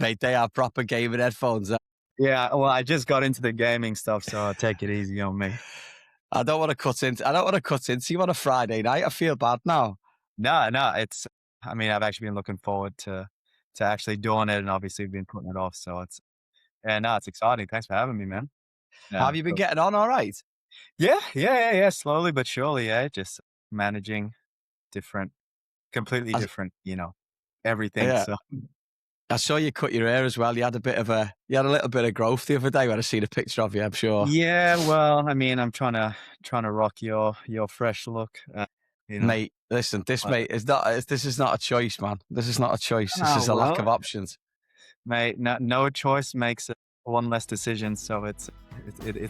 Mate, they are proper gaming headphones. Yeah, well, I just got into the gaming stuff, so I'll take it easy on me. I don't want to cut into you on a Friday night. I feel bad now. No, I've actually been looking forward to actually doing it, and obviously been putting it off. So it's exciting. Thanks for having me, man. How Yeah, have you been cool. getting on? All right. Yeah. Slowly but surely, just managing different, completely I, different, everything. yeah. So I saw you cut your hair as well. You had a little bit of growth the other day when I seen a picture of you, I'm sure. yeah, well, I'm trying to rock your fresh look, you know. Mate, listen, this But, this is not a choice, man. This is not a choice. This oh is a lack well, of options. mate, no choice makes one less decision, so it's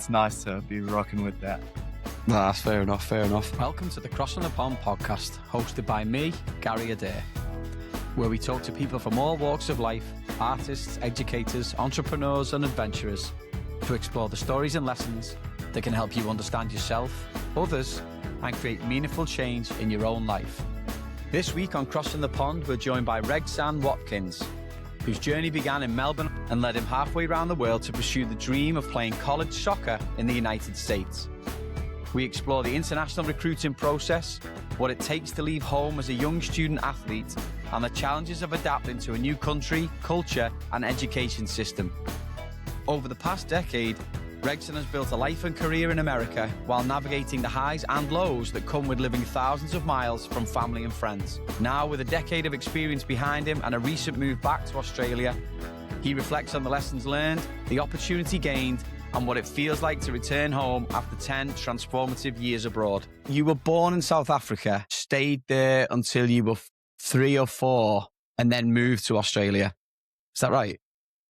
nice to be rocking with that. No, that's fair enough, fair enough. Welcome to the Crossing the Pond podcast, hosted by me, Gary Adair, where we talk to people from all walks of life, artists, educators, entrepreneurs and adventurers, to explore the stories and lessons that can help you understand yourself, others, and create meaningful change in your own life. This week on Crossing the Pond, we're joined by Regsan Watkins, whose journey began in Melbourne and led him halfway around the world to pursue the dream of playing college soccer in the United States. We explore the international recruiting process, what it takes to leave home as a young student athlete, and the challenges of adapting to a new country, culture, and education system. Over the past decade, Regsan has built a life and career in America while navigating the highs and lows that come with living thousands of miles from family and friends. Now, with a decade of experience behind him and a recent move back to Australia, he reflects on the lessons learned, the opportunity gained, and what it feels like to return home after 10 transformative years abroad. You were born in South Africa, stayed there until you were 3 or 4, and then moved to Australia. Is that right?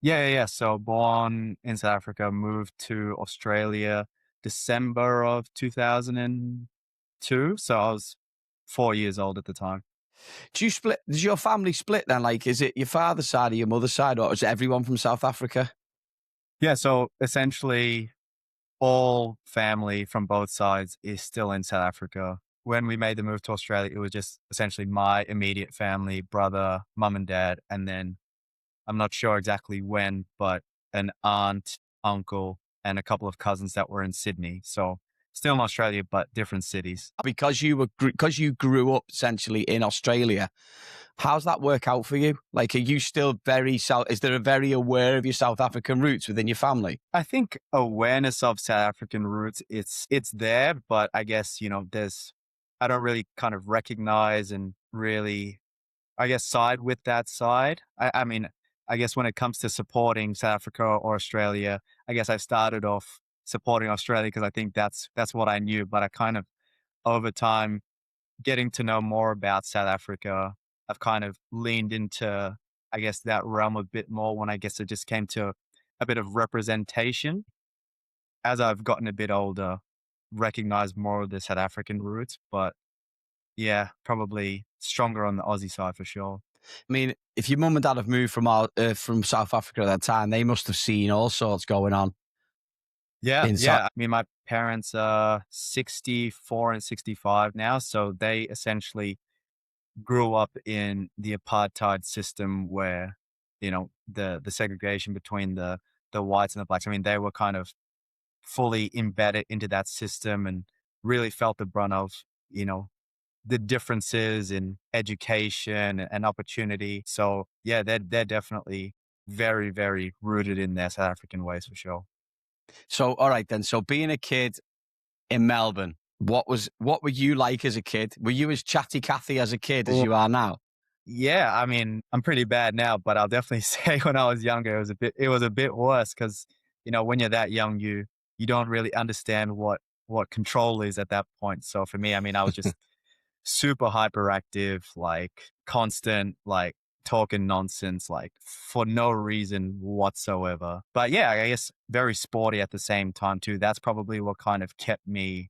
Yeah. So born in South Africa, moved to Australia December of 2002. So I was 4 years old at the time. Does your family split then? Like, is it your father's side or your mother's side, or is it everyone from South Africa? Yeah, so essentially all family from both sides is still in South Africa. When we made the move to Australia, it was just essentially my immediate family, brother, mum and dad, and then I'm not sure exactly when, but an aunt, uncle, and a couple of cousins that were in Sydney. So still in Australia, but different cities. Because you grew up essentially in Australia. How's that work out for you? Like, are you still is there a very aware of your South African roots within your family? I think awareness of South African roots, it's there, but I guess, I don't really kind of recognize and really, I guess, side with that side. I guess when it comes to supporting South Africa or Australia, I guess I started off supporting Australia because I think that's what I knew. But I kind of, over time, getting to know more about South Africa, I've kind of leaned into, I guess, that realm a bit more when I guess it just came to a bit of representation. As I've gotten a bit older, recognize more of the South African roots. But yeah, probably stronger on the Aussie side for sure. I mean, if your mum and dad have moved from South Africa at that time, they must have seen all sorts going on. Yeah. My parents are 64 and 65 now. So they essentially grew up in the apartheid system where, the segregation between the whites and the blacks. I mean, they were kind of fully embedded into that system and really felt the brunt of, the differences in education and opportunity. So yeah, they're definitely very, very rooted in their South African ways for sure. So, all right then. So, being a kid in Melbourne, what were you like as a kid? Were you as chatty Cathy as a kid as you are now? Yeah, I'm pretty bad now, but I'll definitely say when I was younger, it was a bit worse because, when you're that young, you don't really understand what control is at that point. So for me, I was just super hyperactive, like constant, like talking nonsense, like for no reason whatsoever. But yeah, I guess very sporty at the same time too. That's probably what kind of kept me,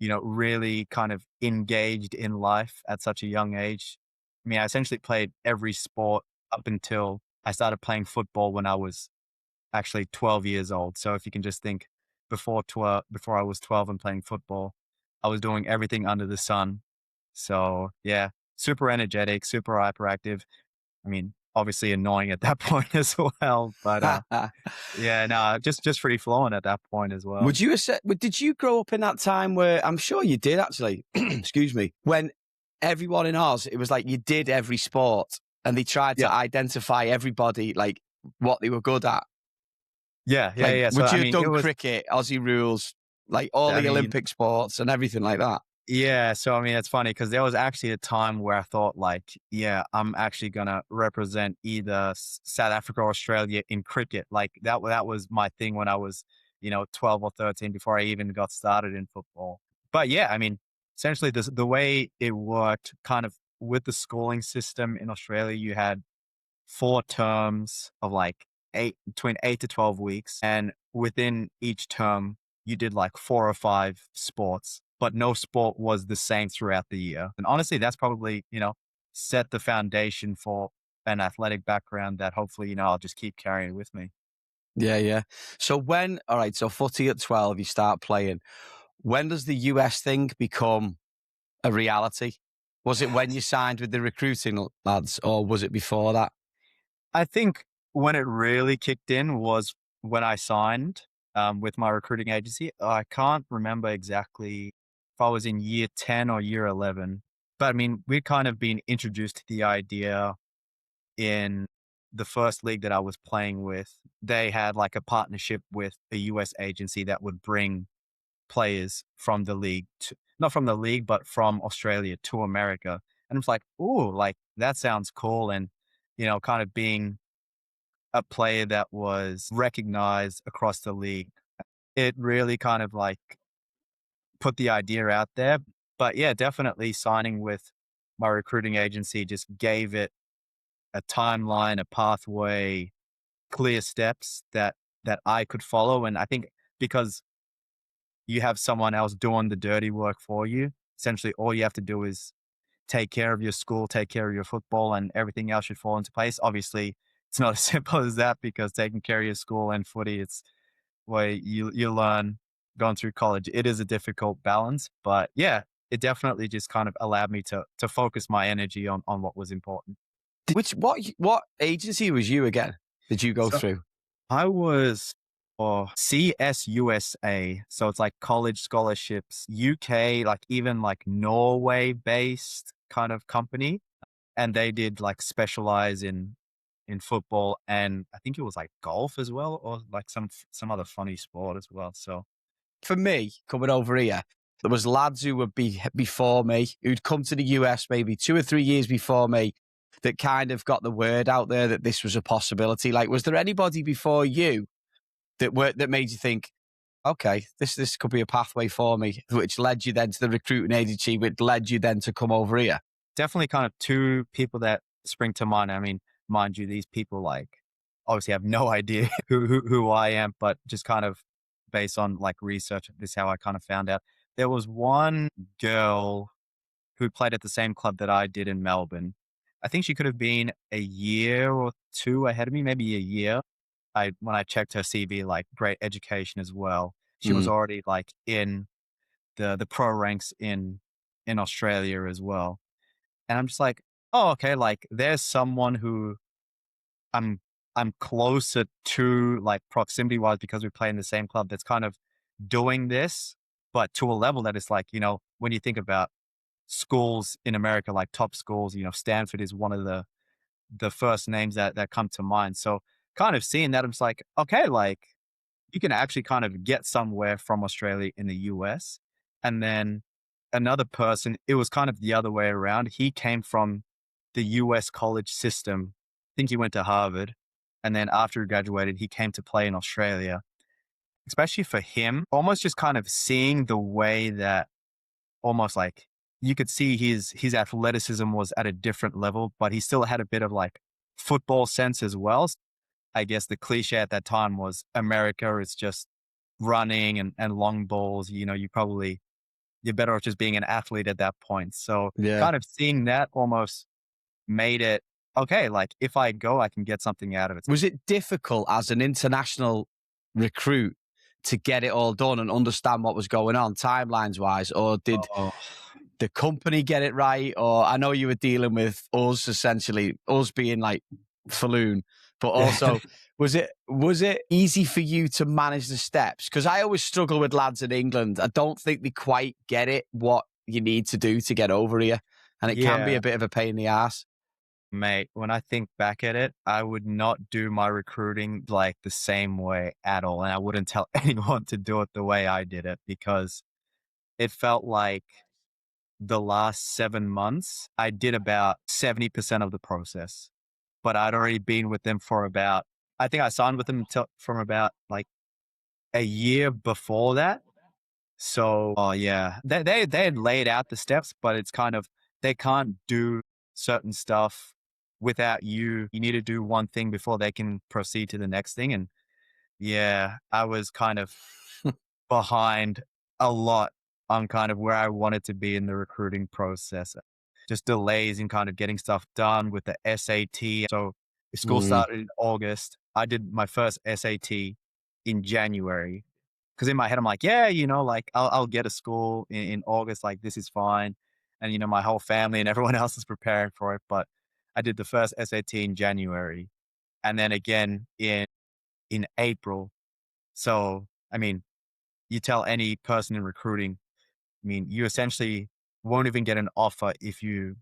really kind of engaged in life at such a young age. I essentially played every sport up until I started playing football when I was actually 12 years old. So if you can just think before I was 12 and playing football, I was doing everything under the sun. So yeah, super energetic, super hyperactive. obviously annoying at that point as well. But yeah, no, just free flowing at that point as well. Did you grow up in that time where, I'm sure you did actually, excuse me, when everyone in Oz, it was like you did every sport and they tried to identify everybody, like what they were good at? Yeah. So, Would you I have mean, it done was, cricket, Aussie rules, like all I the mean, Olympic sports and everything like that? yeah. So, I mean, it's funny because there was actually a time where I thought like, yeah, I'm actually going to represent either South Africa or Australia in cricket. Like that was my thing when I was, 12 or 13 before I even got started in football. But yeah, I mean, essentially the way it worked kind of with the schooling system in Australia, you had 4 terms of like between 8 to 12 weeks. And within each term, you did like 4 or 5 sports, but no sport was the same throughout the year. And honestly, that's probably, set the foundation for an athletic background that hopefully, I'll just keep carrying with me. Yeah. So all right, so footy at 12, you start playing. When does the US thing become a reality? Was it when you signed with the recruiting lads or was it before that? I think when it really kicked in was when I signed with my recruiting agency. I can't remember exactly if I was in year 10 or year 11, but I mean, we'd kind of been introduced to the idea in the first league that I was playing with. They had like a partnership with a US agency that would bring players from the league not from the league, but from Australia to America. And it's like, ooh, like that sounds cool. And, kind of being a player that was recognized across the league, it really kind of like put the idea out there. But yeah, definitely signing with my recruiting agency just gave it a timeline, a pathway, clear steps that I could follow. And I think because you have someone else doing the dirty work for you, essentially all you have to do is take care of your school, take care of your football, and everything else should fall into place. Obviously, it's not as simple as that because taking care of your school and footy, it's where you learn going through college. It is a difficult balance, but yeah, it definitely just kind of allowed me to focus my energy on what was important. What agency was you again? Did you go So through? I was for CSUSA, so it's like college scholarships, UK, like even like Norway based kind of company. And they did like specialize in football, and I think it was like golf as well, or like some other funny sport as well. So For me, coming over here, there was lads who would be before me, who'd come to the US maybe 2 or 3 years before me, that kind of got the word out there that this was a possibility. Like, was there anybody before you that made you think, okay, this could be a pathway for me, which led you then to the recruiting agency, which led you then to come over here? definitely kind of two people that spring to mind. I mean, mind you, these people like obviously have no idea who I am, but just kind of based on like research, this is how I kind of found out. There was one girl who played at the same club that I did in Melbourne. I think she could have been a year or two ahead of me, maybe a year. When I checked her CV, like great education as well. She was Mm. already like in the pro ranks in Australia as well. And I'm just like, oh, okay, like there's someone who I'm I'm closer to like proximity wise because we play in the same club that's kind of doing this, but to a level that is like, when you think about schools in America, like top schools, Stanford is one of the first names that come to mind. So kind of seeing that, I'm just like, okay, like you can actually kind of get somewhere from Australia in the US. And then another person, it was kind of the other way around. He came from the US college system. I think he went to Harvard. And then after he graduated, he came to play in Australia. Especially for him, almost just kind of seeing the way that almost like you could see his athleticism was at a different level, but he still had a bit of like football sense as well. I guess the cliche at that time was America is just running and long balls. You're better off just being an athlete at that point. So Yeah. kind of seeing that almost made it okay. Like if I go, I can get something out of it. Was it difficult as an international recruit to get it all done and understand what was going on timelines wise, or did Oh, the company get it right? Or I know you were dealing with us, essentially us being like Falloon, but also was it easy for you to manage the steps? Because I always struggle with lads in England. I don't think they quite get it, what you need to do to get over here. And it can be a bit of a pain in the ass. Mate, when I think back at it, I would not do my recruiting like the same way at all. And I wouldn't tell anyone to do it the way I did it, because it felt like the last 7 months, I did about 70% of the process, but I'd already been with them for about, I think I signed with them from about like a year before that. So, oh yeah, they had laid out the steps, but it's kind of, they can't do certain stuff without you. You need to do one thing before they can proceed to the next thing. And yeah, I was kind of behind a lot on kind of where I wanted to be in the recruiting process. Just delays in kind of getting stuff done with the SAT. So school started in August. I did my first SAT in January. Because in my head, I'm like, yeah, like I'll get a school in August. Like, this is fine. And, my whole family and everyone else is preparing for it. But I did the first SAT in January and then again in April. So, I mean, you tell any person in recruiting, I mean, you essentially won't even get an offer if you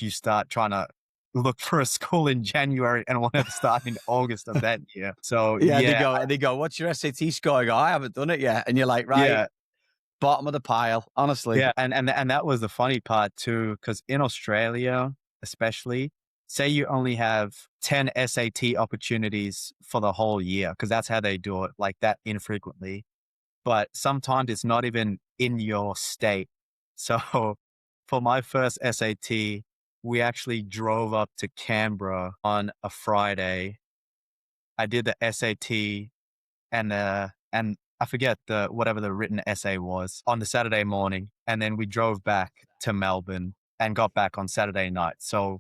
start trying to look for a school in January and want to start in August of that year. So yeah, they go, what's your SAT score? I go, I haven't done it yet. And you're like, right, bottom of the pile, honestly. Yeah, and that was the funny part too, because in Australia, especially, say you only have 10 SAT opportunities for the whole year, because that's how they do it, like that infrequently. But sometimes it's not even in your state. So for my first SAT, we actually drove up to Canberra on a Friday. I did the SAT and I forget whatever the written essay was on the Saturday morning. And then we drove back to Melbourne and got back on Saturday night. So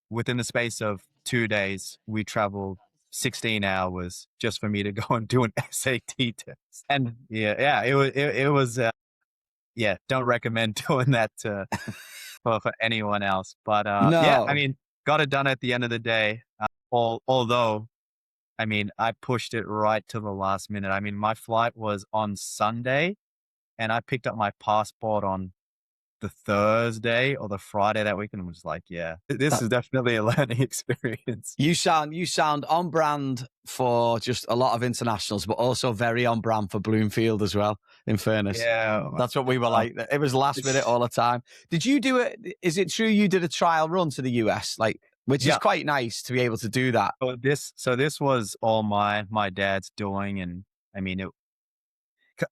within the space of 2 days, we traveled 16 hours just for me to go and do an SAT test. And it was, don't recommend doing that for anyone else. But No. yeah, I mean, got it done at the end of the day. Although, I mean, I pushed it right to the last minute. I mean, my flight was on Sunday and I picked up my passport on the Thursday or the Friday that week, and was like, yeah, this is definitely a learning experience. You sound on brand for just a lot of internationals, but also very on brand for Bloomfield as well, in fairness. Yeah. That's what we were like. It was last minute all the time. Did you do it? Is it true you did a trial run to the US? Which is quite nice to be able to do that. So this was all my dad's doing. And I mean,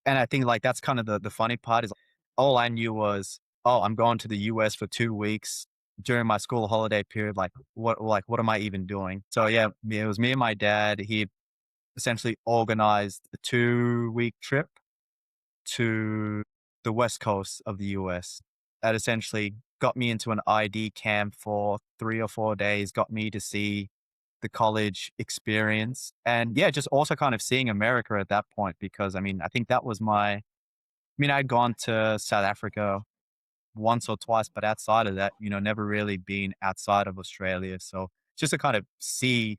and I think like, that's kind of the funny part is all I knew was, oh, I'm going to the US for 2 weeks during my school holiday period. What am I even doing? So yeah, it was me and my dad. He essentially organized a 2-week trip to the West Coast of the US. That essentially got me into an ID camp for 3 or 4 days, got me to see the college experience. And yeah, just also kind of seeing America at that point, because I mean, I think that was I'd gone to South Africa once or twice, but outside of that, never really been outside of Australia. So just to kind of see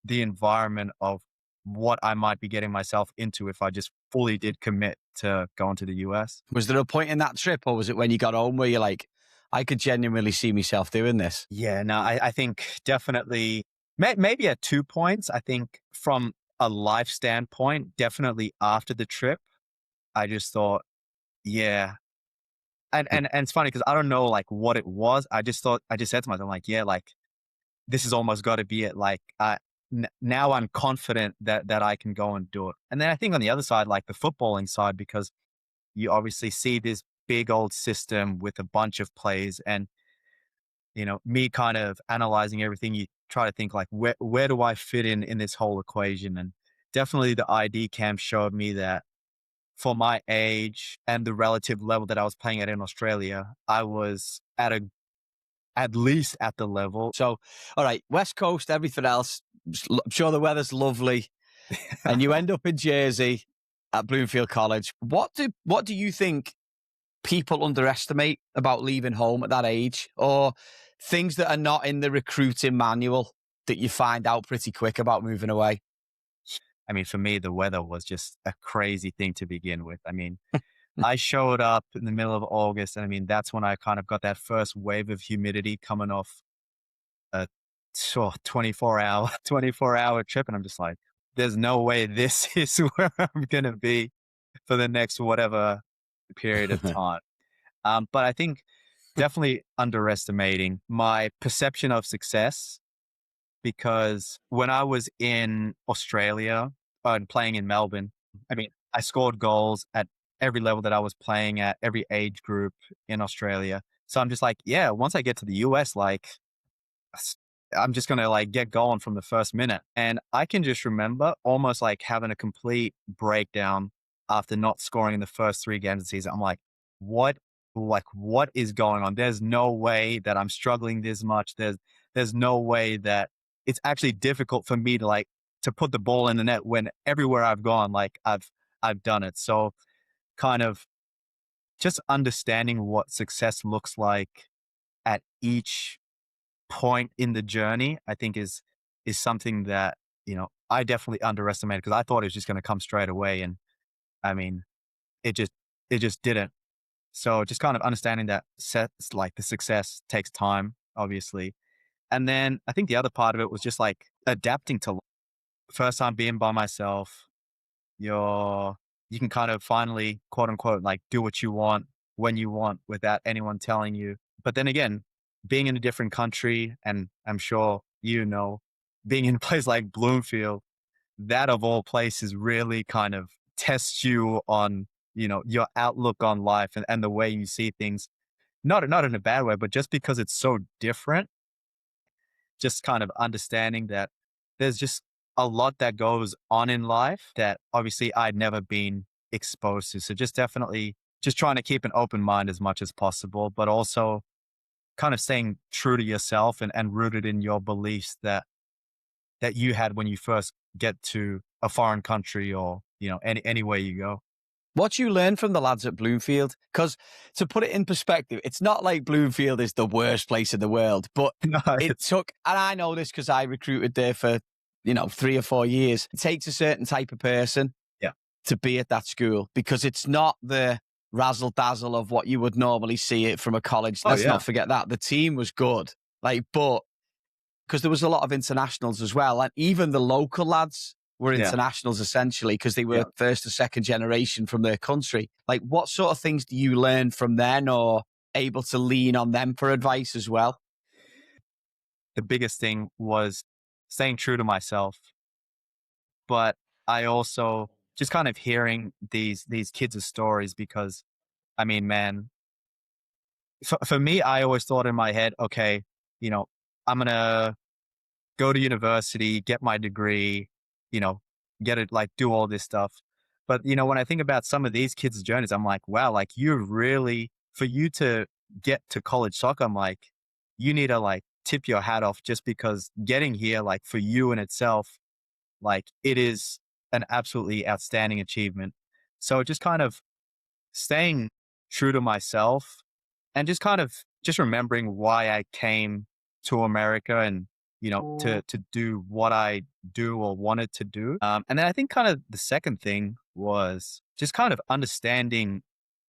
the environment of what I might be getting myself into if I just fully did commit to going to the US. Was there a point in that trip, or was it when you got home where you're like, I could genuinely see myself doing this? Yeah, no, I think definitely, maybe at 2 points. I think from a life standpoint, definitely after the trip, I just thought, yeah. And it's funny because I don't know like what it was. I just said to myself, like, yeah, like this has almost got to be it. Like, now I'm confident that I can go and do it. And then I think on the other side, like the footballing side, because you obviously see this big old system with a bunch of plays, and me kind of analyzing everything, you try to think like, where do I fit in this whole equation? And definitely the ID camp showed me that for my age and the relative level that I was playing at in Australia, I was at least at the level. So, all right, West Coast, everything else, I'm sure the weather's lovely, and you end up in Jersey at Bloomfield College. What do you think people underestimate about leaving home at that age, or things that are not in the recruiting manual that you find out pretty quick about moving away? I mean, for me, the weather was just a crazy thing to begin with. I mean, I showed up in the middle of August, and I mean, that's when I kind of got that first wave of humidity coming off a 24-hour 24-hour trip, and I'm just like, there's no way this is where I'm gonna be for the next whatever period of time. But I think definitely underestimating my perception of success, because when I was in Australia and playing in Melbourne, I mean, I scored goals at every level that I was playing at, every age group in Australia. So I'm just like, yeah, once I get to the US, like, I'm just going to like get going from the first minute. And I can just remember almost like having a complete breakdown after not scoring in the first 3 games of the season. I'm what, what is going on? There's no way that I'm struggling this much. There's no way that it's actually difficult for me to to put the ball in the net when everywhere I've gone, like I've done it. So kind of just understanding what success looks like at each point in the journey, I think is something that, I definitely underestimated, because I thought it was just going to come straight away. And I mean, it just, it just didn't. So just kind of understanding that sets, like, the success takes time, obviously. And then I think the other part of it was just like adapting to first time being by myself. You can kind of finally, quote unquote, like, do what you want when you want without anyone telling you. But then again, being in a different country, and I'm sure, being in a place like Bloomfield, that of all places really kind of tests you on, your outlook on life, and the way you see things. Not in a bad way, but just because it's so different, just kind of understanding that there's just a lot that goes on in life that obviously I'd never been exposed to. So just definitely just trying to keep an open mind as much as possible, but also kind of staying true to yourself, and rooted in your beliefs that you had when you first get to a foreign country, or, anywhere you go. What you learn from the lads at Bloomfield? Because to put it in perspective, it's not like Bloomfield is the worst place in the world, but No, it took, and I know this because I recruited there for, 3 or 4 years. It takes a certain type of person Yeah. to be at that school, because it's not the razzle dazzle of what you would normally see it from a college. Let's not forget that. The team was good, but because there was a lot of internationals as well. And even the local lads were internationals essentially, because they were first or second generation from their country. Like, what sort of things do you learn from them, or able to lean on them for advice as well? The biggest thing was staying true to myself, but I also just kind of hearing these kids' stories, because I mean, man, for me, I always thought in my head, okay, I'm gonna go to university, get my degree, you know, get it, like, do all this stuff. But, when I think about some of these kids' journeys, I'm like, wow, like, for you to get to college soccer, I'm like, you need to, like, tip your hat off, just because getting here, like, for you in itself, like, it is an absolutely outstanding achievement. So just kind of staying true to myself, and just kind of just remembering why I came to America, and, to do what I do or wanted to do. And then I think kind of the second thing was just kind of understanding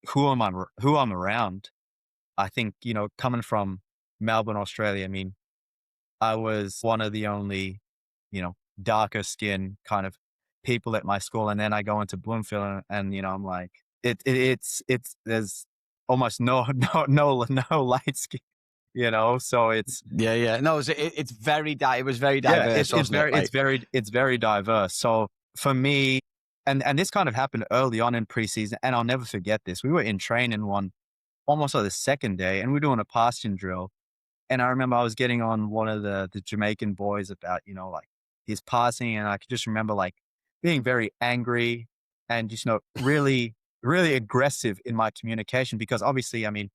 who I'm around. I think, coming from Melbourne, Australia, I mean, I was one of the only, darker skin kind of people at my school. And then I go into Bloomfield, and I'm like, there's almost no, no light skin, so it's, No, it's very, it was very diverse. it's very diverse. So for me, and this kind of happened early on in preseason, and I'll never forget this. We were in training almost on the second day, and we were doing a passing drill. And I remember I was getting on one of the Jamaican boys about, like, his passing. And I could just remember, like, being very angry, and just, really, really aggressive in my communication, because obviously, I mean,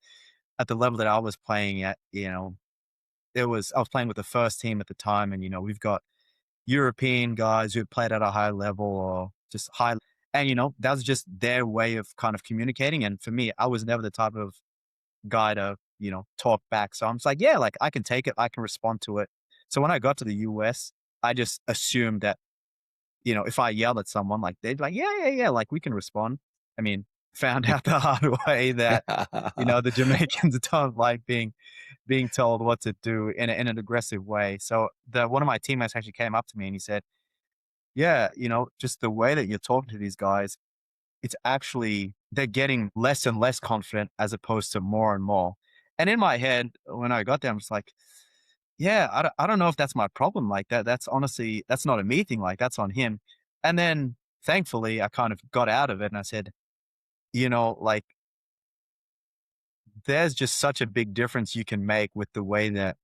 at the level that I was playing at, I was playing with the first team at the time. And, we've got European guys who played at a high level, or just high. And, that was just their way of kind of communicating. And for me, I was never the type of guy to, talk back. So I'm just like, yeah, like, I can take it. I can respond to it. So when I got to the US, I just assumed that, if I yelled at someone, like they'd be like, yeah, yeah, yeah, like we can respond. I mean, found out the hard way that, the Jamaicans don't like being told what to do in an aggressive way. So one of my teammates actually came up to me and he said, yeah, just the way that you're talking to these guys, it's actually, they're getting less and less confident as opposed to more and more. And in my head, when I got there, I'm just like, yeah, I don't know if that's my problem. Like that's honestly, that's not a me thing. Like that's on him. And then thankfully I kind of got out of it and I said, like there's just such a big difference you can make with the way that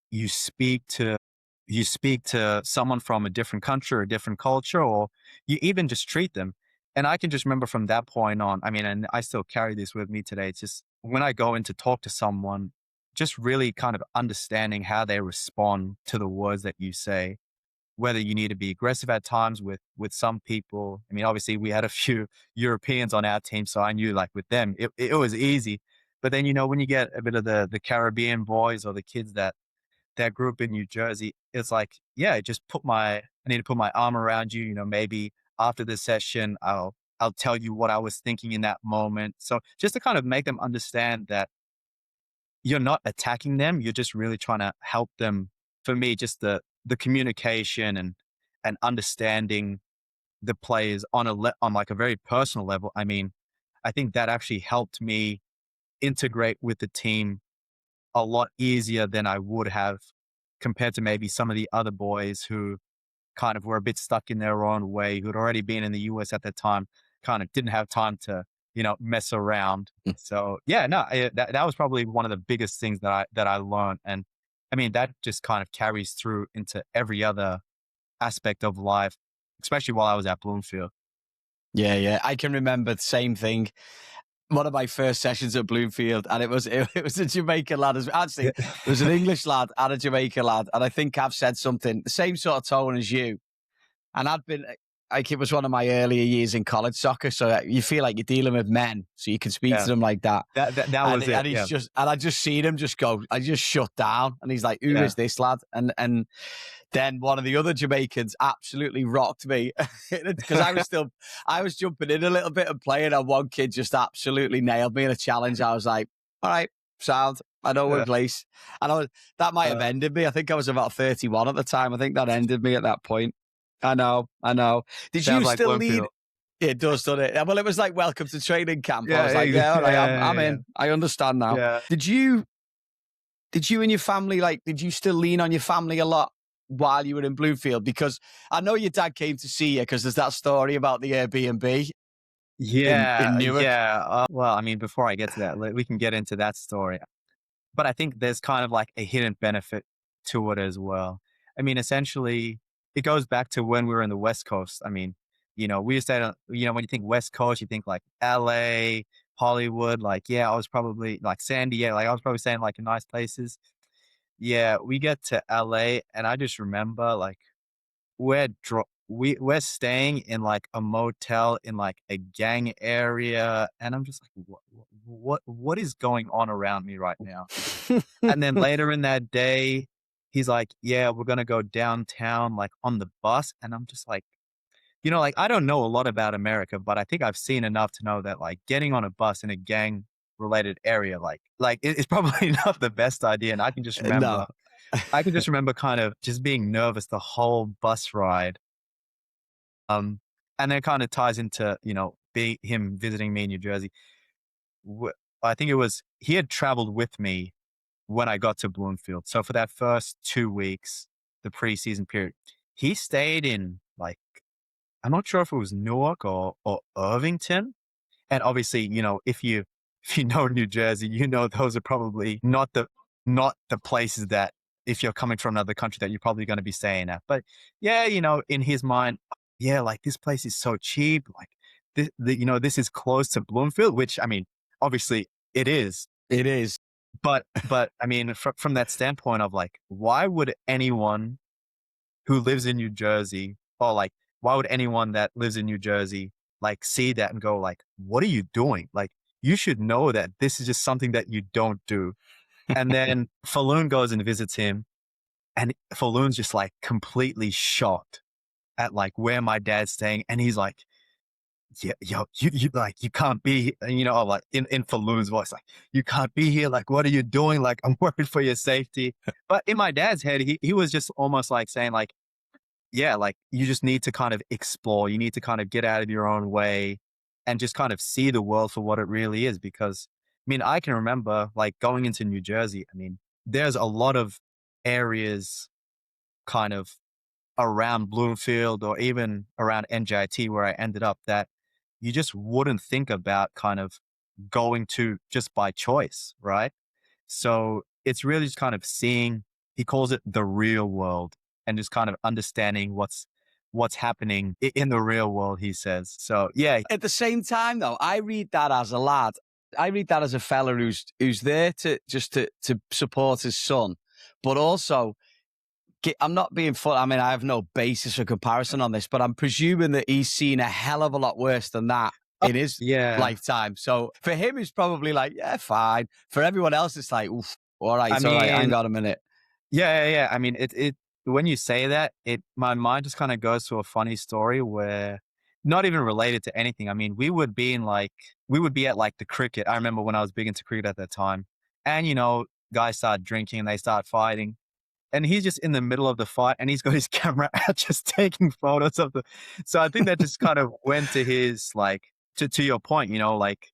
you speak to someone from a different country or a different culture, or you even just treat them. And I can just remember from that point on, I mean, and I still carry this with me today. It's just when I go in to talk to someone, just really kind of understanding how they respond to the words that you say, whether you need to be aggressive at times with some people. I mean, obviously we had a few Europeans on our team, so I knew like with them, it was easy. But then, when you get a bit of the Caribbean boys or the kids that grew up in New Jersey, it's like, yeah, I need to put my arm around you, maybe after this session, I'll tell you what I was thinking in that moment. So just to kind of make them understand that you're not attacking them, you're just really trying to help them. For me, just the communication and understanding the players on like a very personal level. I mean, I think that actually helped me integrate with the team a lot easier than I would have compared to maybe some of the other boys who kind of were a bit stuck in their own way, who'd already been in the US at that time, kind of didn't have time to, mess around. So yeah, no, that was probably one of the biggest things that I learned. And I mean, that just kind of carries through into every other aspect of life, especially while I was at Bloomfield. Yeah, yeah. I can remember the same thing. One of my first sessions at Bloomfield, and it was a Jamaican lad. Actually, Yeah. there was an English lad and a Jamaican lad, and I think I've said something the same sort of tone as you. And I'd been like, it was one of my earlier years in college soccer, so you feel like you're dealing with men, so you can speak to them like that. That and, was it. And he's Yeah. I just seen him just go. I just shut down, and he's like, "Who is this lad?" And then one of the other Jamaicans absolutely rocked me because I was jumping in a little bit and playing, and one kid just absolutely nailed me in a challenge. I was like, all right, sound, I know we're in place. And that might have ended me. I think I was about 31 at the time. I think that ended me at that point. I know. Did you still lead? It does, doesn't it? Well, it was like welcome to training camp. I was like, yeah, all right, I'm in. I understand now. Yeah. Did you and your family, did you still lean on your family a lot while you were in Bloomfield? Because I know your dad came to see you because there's that story about the Airbnb in Newark. Yeah. Well, I mean, before I get to that, we can get into that story. But I think there's kind of like a hidden benefit to it as well. I mean, essentially, it goes back to when we were in the West Coast. I mean, we used to, when you think West Coast, you think like LA, Hollywood, like, yeah, I was probably like San Diego, like I was probably saying like in nice places. Yeah, we get to LA and I just remember like we're staying in like a motel in like a gang area, and I'm just like, what is going on around me right now? And then later in that day, he's like, yeah, we're gonna go downtown like on the bus, and I'm just like, like I don't know a lot about America, but I think I've seen enough to know that like getting on a bus in a gang related area, like it's probably not the best idea. And I can just remember. No. I can just remember kind of just being nervous the whole bus ride. And then kind of ties into, him visiting me in New Jersey. I think he had traveled with me when I got to Bloomfield. So for that first 2 weeks, the preseason period, he stayed in like, I'm not sure if it was Newark or Irvington. And obviously, if you know New Jersey, those are probably not the places that, if you're coming from another country, that you're probably going to be staying at. But yeah, in his mind, yeah, like this place is so cheap. Like this is close to Bloomfield, which I mean, obviously it is. It is. But I mean, from that standpoint of like, why would anyone who lives in New Jersey, or like, why would anyone that lives in New Jersey like see that and go like, what are you doing? Like, you should know that this is just something that you don't do. And then Falloon goes and visits him. And Falloon's just like completely shocked at like where my dad's staying. And he's like, yeah, yo, you like, you can't be, and, like in Falloon's voice, like, you can't be here. Like, what are you doing? Like, I'm worried for your safety. But in my dad's head, he was just almost like saying like, yeah, like you just need to kind of explore. You need to kind of get out of your own way and just kind of see the world for what it really is. Because I mean, I can remember like going into New Jersey. I mean, there's a lot of areas kind of around Bloomfield or even around NJIT where I ended up that you just wouldn't think about kind of going to just by choice, right? So it's really just kind of seeing, he calls it the real world, and just kind of understanding what's happening in the real world, he says. So yeah. At the same time though, I read that as a lad. I read that as a fella who's there to support his son, but also I'm not being funny. I mean, I have no basis for comparison on this, but I'm presuming that he's seen a hell of a lot worse than that in his lifetime. So for him, it's probably like, yeah, fine. For everyone else, it's like, oof, all right, all right. Hang on a minute. Yeah. I mean, it when you say that, my mind just kind of goes to a funny story where not even related to anything. I mean, we would be at like the cricket. I remember when I was big into cricket at that time, and guys start drinking and they start fighting. And he's just in the middle of the fight and he's got his camera out just taking photos of so I think that just kind of went to his, like, to your point, like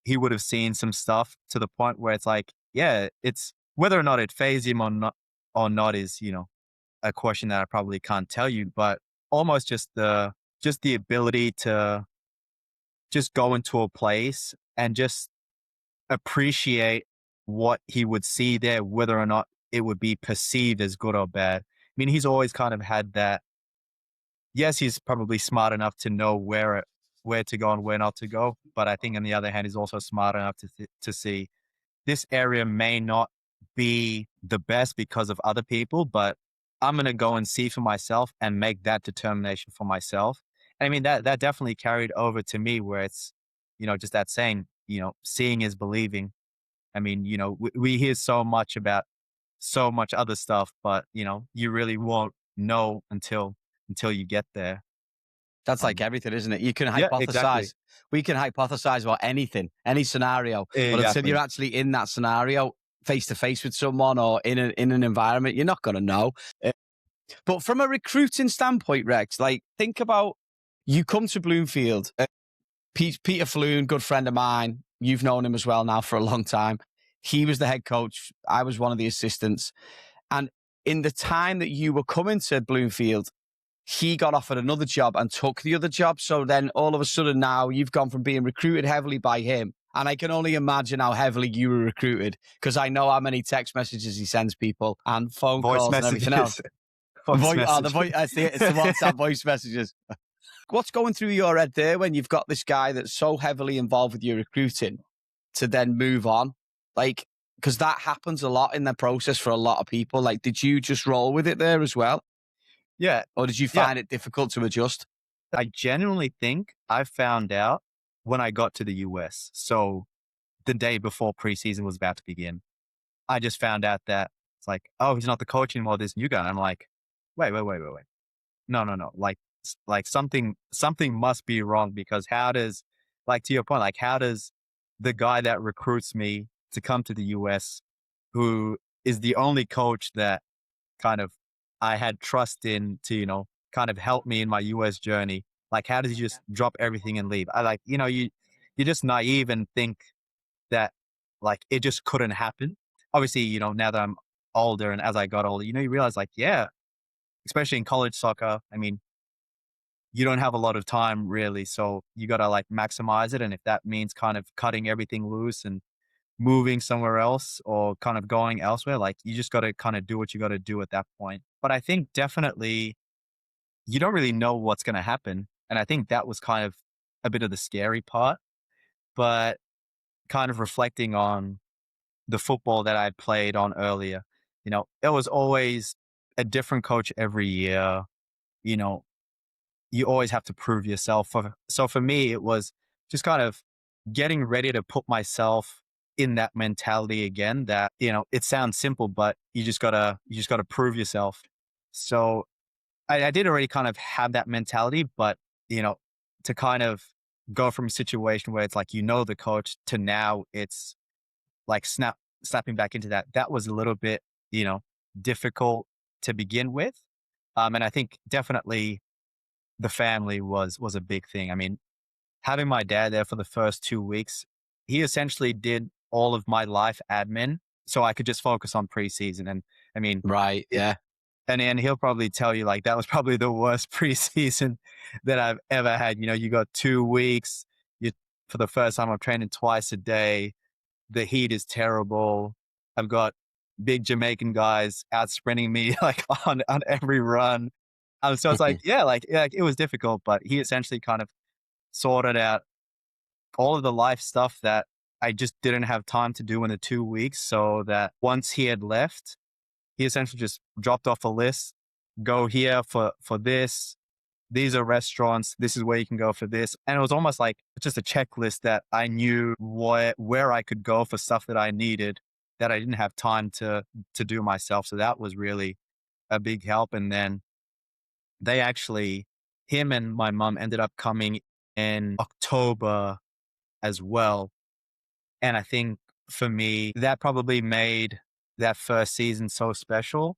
he would have seen some stuff to the point where it's like, yeah, it's whether or not it fazed him or not is, a question that I probably can't tell you, but almost just the ability to just go into a place and just appreciate what he would see there, whether or not it would be perceived as good or bad. I mean, he's always kind of had that. Yes, he's probably smart enough to know where to go and where not to go. But I think on the other hand, he's also smart enough to see this area may not be the best because of other people, but I'm going to go and see for myself and make that determination for myself. I mean, that definitely carried over to me where it's, just that saying, seeing is believing. I mean, we hear so much about so much other stuff, but you really won't know until you get there. That's like everything, isn't it? You can Yeah, hypothesize. exactly. We can hypothesize about anything, any scenario, but until you're actually in that scenario, face to face with someone or in an environment, you're not going to know. But from a recruiting standpoint, Rex, like think about you come to Bloomfield. Peter Falloon, good friend of mine. You've known him as well now for a long time. He was the head coach. I was one of the assistants. And in the time that you were coming to Bloomfield, he got offered another job and took the other job. So then all of a sudden now you've gone from being recruited heavily by him. And I can only imagine how heavily you were recruited because I know how many text messages he sends people and phone calls and everything else. It's the WhatsApp voice messages. What's going through your head there when you've got this guy that's so heavily involved with your recruiting to then move on? Like, because that happens a lot in the process for a lot of people. Like, did you just roll with it there as well? Yeah. Or did you find it difficult to adjust? I genuinely think I found out when I got to the US. So the day before preseason was about to begin, I just found out that it's like, oh, he's not the coach anymore, this new guy. And I'm like, wait. No. Like something must be wrong because how does, like to your point, like how does the guy that recruits me to come to the US, who is the only coach that kind of I had trust in to, kind of help me in my US journey, like how does he just drop everything and leave? I like, you're just naive and think that like it just couldn't happen. Obviously, now that I'm older and as I got older, you realize like, yeah, especially in college soccer, I mean, you don't have a lot of time really. So you got to like maximize it. And if that means kind of cutting everything loose and moving somewhere else or kind of going elsewhere, like you just got to kind of do what you got to do at that point. But I think definitely you don't really know what's going to happen. And I think that was kind of a bit of the scary part, but kind of reflecting on the football that I played on earlier, it was always a different coach every year. You always have to prove yourself. So for me, it was just kind of getting ready to put myself in that mentality again that, it sounds simple, but you just gotta prove yourself. So I did already kind of have that mentality, but, you know, to kind of go from a situation where it's like, the coach to now it's like snapping back into that was a little bit, you know, difficult to begin with. And I think definitely the family was a big thing. I mean, having my dad there for the first 2 weeks, he essentially did all of my life admin so I could just focus on preseason. And I mean, Right. Yeah. and he'll probably tell you like that was probably the worst preseason that I've ever had. You got 2 weeks. You For the first time I'm training twice a day. The heat is terrible. I've got big Jamaican guys out sprinting me like on every run. So it's like, yeah, like it was difficult, but he essentially kind of sorted out all of the life stuff that I just didn't have time to do in the 2 weeks. So that once he had left, he essentially just dropped off a list. Go here for this. These are restaurants. This is where you can go for this. And it was almost like just a checklist that I knew where I could go for stuff that I needed that I didn't have time to do myself. So that was really a big help. And then they actually, him and my mom ended up coming in October as well. And I think for me, that probably made that first season so special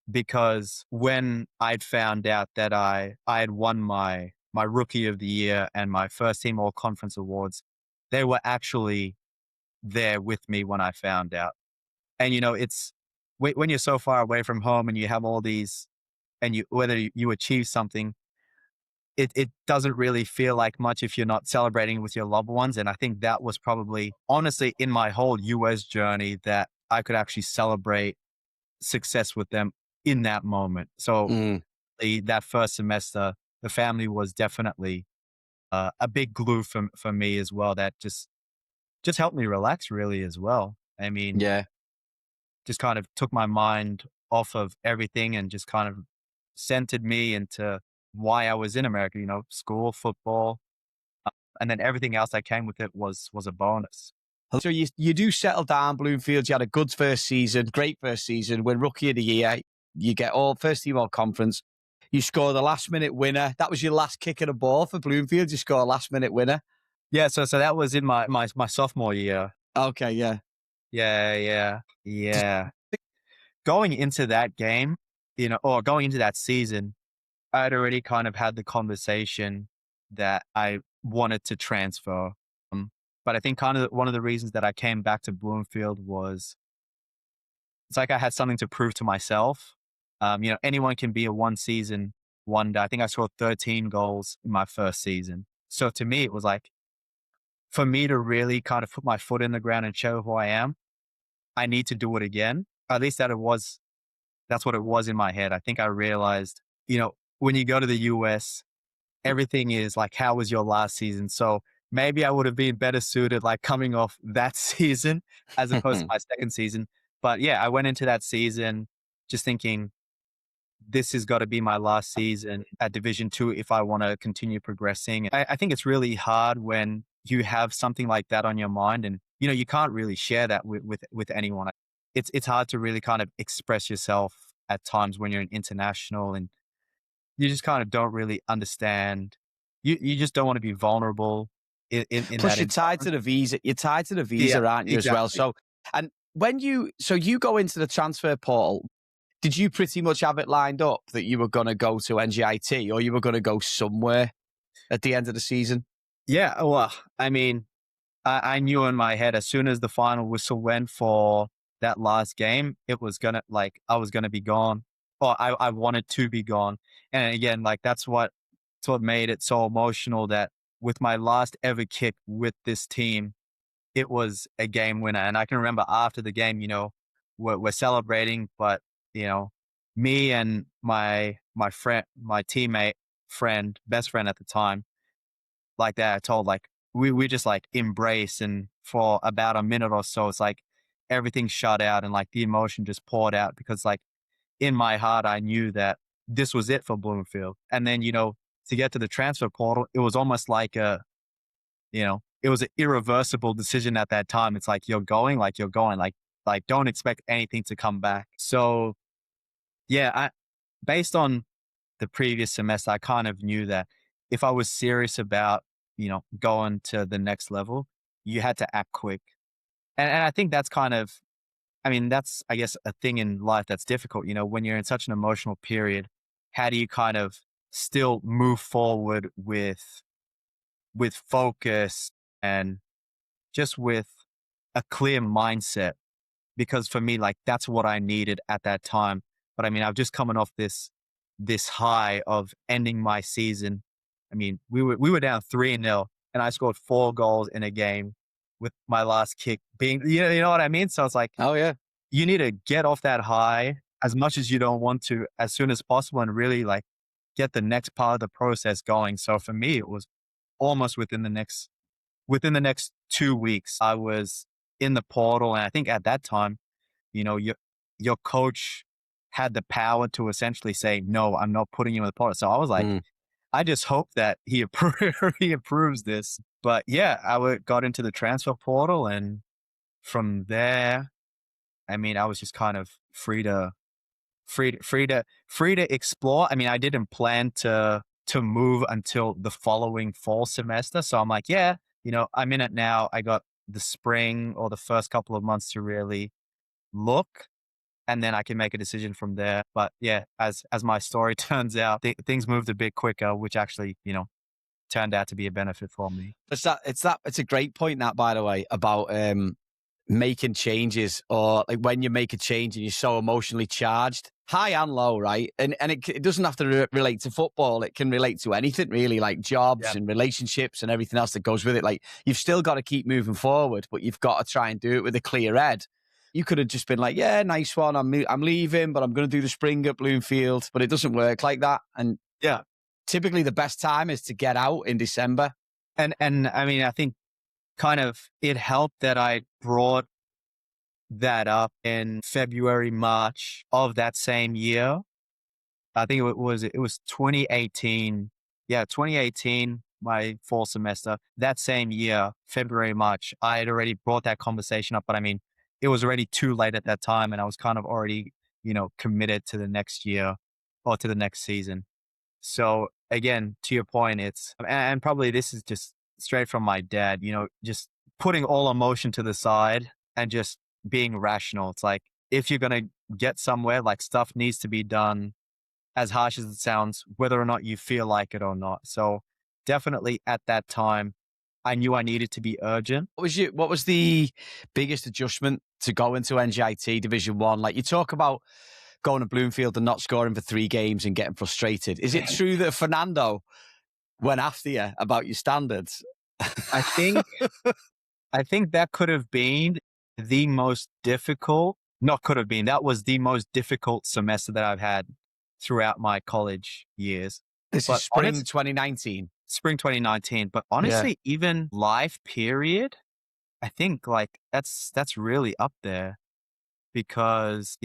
because when I'd found out that I had won my rookie of the year and my first team all conference awards, they were actually there with me when I found out. And it's when you're so far away from home and you have all these, and whether you achieve something, it doesn't really feel like much if you're not celebrating with your loved ones. And I think that was probably honestly in my whole US journey that I could actually celebrate success with them in that moment. So that first semester, the family was definitely a big glue for me as well. That just helped me relax really as well. I mean, Yeah. just kind of took my mind off of everything and just kind of centered me into why I was in America. School, football, and then everything else that came with it was a bonus. So you do settle down, Bloomfield. You had a good first season, great first season. Win Rookie of the Year. You get all first team all conference. You score the last minute winner. That was your last kick of the ball for Bloomfield. You score a last minute winner. Yeah, so that was in my sophomore year. Okay, yeah. Yeah. Going into that game, or going into that season, I'd already kind of had the conversation that I wanted to transfer. But I think kind of one of the reasons that I came back to Bloomfield was it's like I had something to prove to myself. Anyone can be a one season wonder. I think I scored 13 goals in my first season. So to me, it was like, for me to really kind of put my foot in the ground and show who I am, I need to do it again. At least that's what it was in my head. I think I realized, when you go to the US, everything is like, how was your last season? So maybe I would have been better suited, like coming off that season as opposed to my second season. But yeah, I went into that season just thinking, this has got to be my last season at Division 2 if I want to continue progressing. I think it's really hard when you have something like that on your mind and, you can't really share that with anyone. It's hard to really kind of express yourself at times when you're an international and you just kind of don't really understand. You just don't want to be vulnerable in Plus, that you're tied to the visa. You're tied to the visa, Yeah, aren't you, as well? exactly. So, and when you go into the transfer portal, did you pretty much have it lined up that you were going to go to NGIT or you were going to go somewhere at the end of the season? Yeah, well, I mean, I knew in my head as soon as the final whistle went for that last game, it was I was gonna be gone, or I wanted to be gone. And again, like that's what made it so emotional. That with my last ever kick with this team, it was a game winner. And I can remember after the game, we're celebrating, but me and my friend, my teammate, best friend at the time, like that, I told like we just like embrace, and for about a minute or so, it's like everything shut out and like the emotion just poured out because like in my heart, I knew that this was it for Bloomfield. And then, to get to the transfer portal, it was almost like it was an irreversible decision at that time. It's like, you're going, like don't expect anything to come back. So yeah, based on the previous semester, I kind of knew that if I was serious about, going to the next level, you had to act quick. And I think that's kind of, that's, I guess, a thing in life that's difficult. When you're in such an emotional period, how do you kind of still move forward with focus and just with a clear mindset? Because for me, like, that's what I needed at that time. But I've just coming off this high of ending my season. We were down 3-0 and I scored 4 goals in a game with my last kick being, you know what I mean? So it's like, Oh yeah. you need to get off that high as much as you don't want to, as soon as possible, and really like get the next part of the process going. So for me, it was almost within the next 2 weeks, I was in the portal. And I think at that time, your coach had the power to essentially say, no, I'm not putting you in the portal. So I was like, I just hope that he approves this. But yeah, got into the transfer portal, and from there, I was just kind of free to explore. I didn't plan to move until the following fall semester. So I'm like, yeah, I'm in it now. I got the spring or the first couple of months to really look, and then I can make a decision from there. But yeah, as my story turns out, things moved a bit quicker, which actually, turned out to be a benefit for me. It's a great point, that, by the way, about making changes, or like when you make a change and you're so emotionally charged, high and low, right? And it doesn't have to relate to football. It can relate to anything, really, like jobs and relationships and everything else that goes with it. Like, you've still got to keep moving forward, but you've got to try and do it with a clear head. You could have just been like, yeah, nice one, I'm leaving, but I'm going to do the spring at Bloomfield. But it doesn't work like that. And yeah, typically the best time is to get out in December. And I think kind of it helped that I brought that up in February, March of that same year. I think it was 2018. Yeah, 2018, my fall semester. That same year, February, March, I had already brought that conversation up, but it was already too late at that time, and I was kind of already, committed to the next year or to the next season. So again, to your point, and probably this is just straight from my dad, just putting all emotion to the side and just being rational. It's like, if you're going to get somewhere, like, stuff needs to be done, as harsh as it sounds, whether or not you feel like it or not. So definitely at that time, I knew I needed to be urgent. What was the biggest adjustment to go into NJIT Division 1? Like, you talk about going to Bloomfield and not scoring for 3 games and getting frustrated. Is it true that Fernando went after you about your standards? I think that could have been the most difficult, not could have been, that was the most difficult semester that I've had throughout my college years. This is spring 2019. Spring 2019. But honestly, even live period, I think like that's really up there, because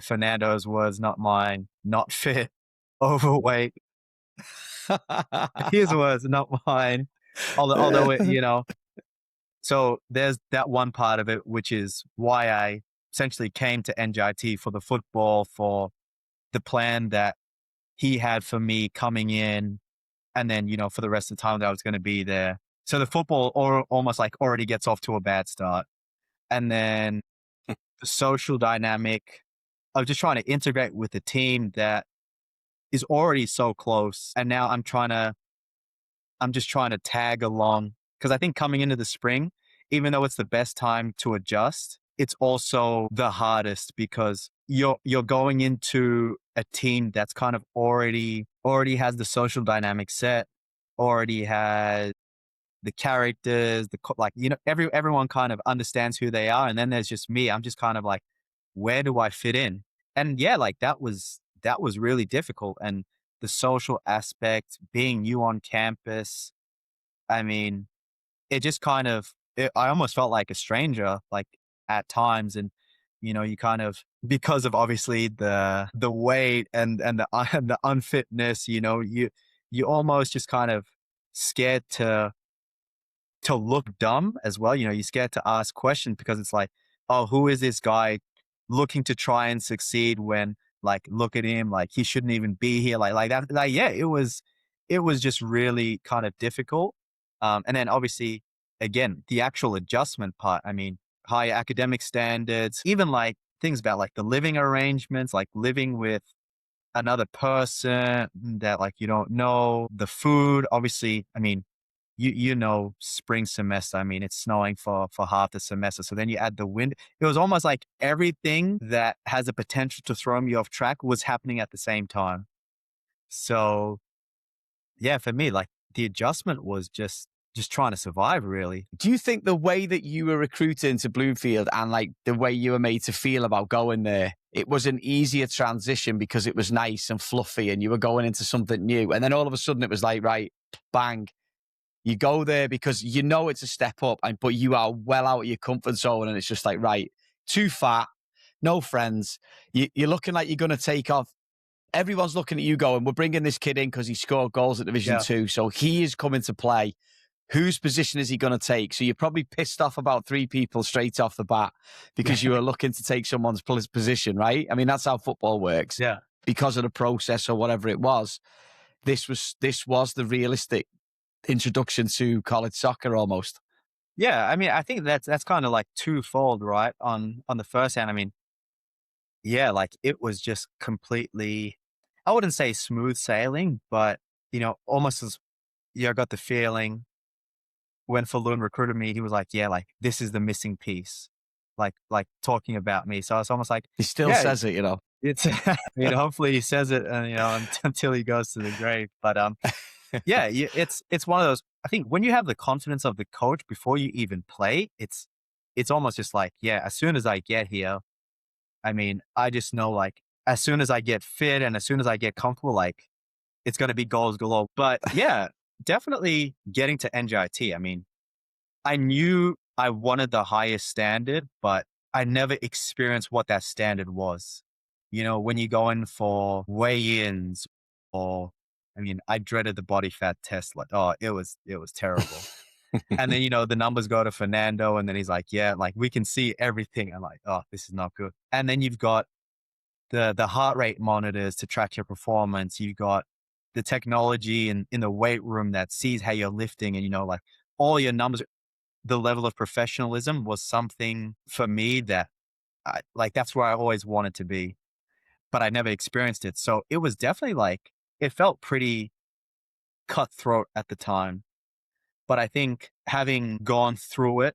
Fernando's was not mine, not fit, overweight. His was not mine. Although it, so there's that one part of it, which is why I essentially came to NJIT, for the football, for the plan that he had for me coming in, and then, for the rest of the time that I was going to be there. So the football almost like already gets off to a bad start. And then the social dynamic of just trying to integrate with a team that is already so close. And now I'm just trying to tag along, because I think coming into the spring, even though it's the best time to adjust, it's also the hardest, because you're going into a team that's kind of already has the social dynamic set, already has the characters, everyone kind of understands who they are. And then there's just me. I'm just kind of like, where do I fit in? And yeah, like that was really difficult. And the social aspect, being new on campus, it just kind of, I almost felt like a stranger, like, at times. And, you kind of, because of obviously the weight and the unfitness, you almost just kind of scared to to look dumb as well. You're scared to ask questions because it's like, oh, who is this guy looking to try and succeed when, like, look at him, like he shouldn't even be here, like that. Like, yeah, it was just really kind of difficult. And then obviously, again, the actual adjustment part. I mean, higher academic standards, even like things about like the living arrangements, like living with another person that like you don't know, the food, obviously. I mean, spring semester, I mean, it's snowing for half the semester. So then you add the wind. It was almost like everything that has the potential to throw me off track was happening at the same time. So yeah, for me, like the adjustment was just trying to survive, really. Do you think the way that you were recruited into Bloomfield and like the way you were made to feel about going there, it was an easier transition because it was nice and fluffy and you were going into something new? And then all of a sudden it was like, right, bang. You go there because you know it's a step up, but you are well out of your comfort zone, and it's just like, right, too fat, no friends. You're looking like you're going to take off. Everyone's looking at you going, we're bringing this kid in because he scored goals at Division 2, so he is coming to play. Whose position is he going to take? So you're probably pissed off about 3 people straight off the bat because you were looking to take someone's position, right? I mean, that's how football works. Yeah. Because of the process or whatever it was. This was the realistic introduction to college soccer almost. Yeah, I mean, I think that's kind of like twofold, right? On the first hand, I mean, yeah, like it was just completely, I wouldn't say smooth sailing, but almost as I got the feeling when Falun recruited me, he was like, yeah, like this is the missing piece, like talking about me. So it's almost like he still says it, It's hopefully he says it, until he goes to the grave. But yeah, it's one of those. I think when you have the confidence of the coach before you even play, it's almost just like, yeah, as soon as I get here, I mean, I just know like as soon as I get fit and as soon as I get comfortable, like it's going to be goals galore. But yeah, definitely getting to NJIT. I mean, I knew I wanted the highest standard, but I never experienced what that standard was. When you go in for weigh-ins or, I mean, I dreaded the body fat test. Like, oh, it was terrible. And then, the numbers go to Fernando and then he's like, yeah, like we can see everything. I'm like, oh, this is not good. And then you've got the heart rate monitors to track your performance. You've got the technology in the weight room that sees how you're lifting and, like all your numbers. The level of professionalism was something for me that that's where I always wanted to be, but I never experienced it. So it was definitely like, it felt pretty cutthroat at the time. But I think having gone through it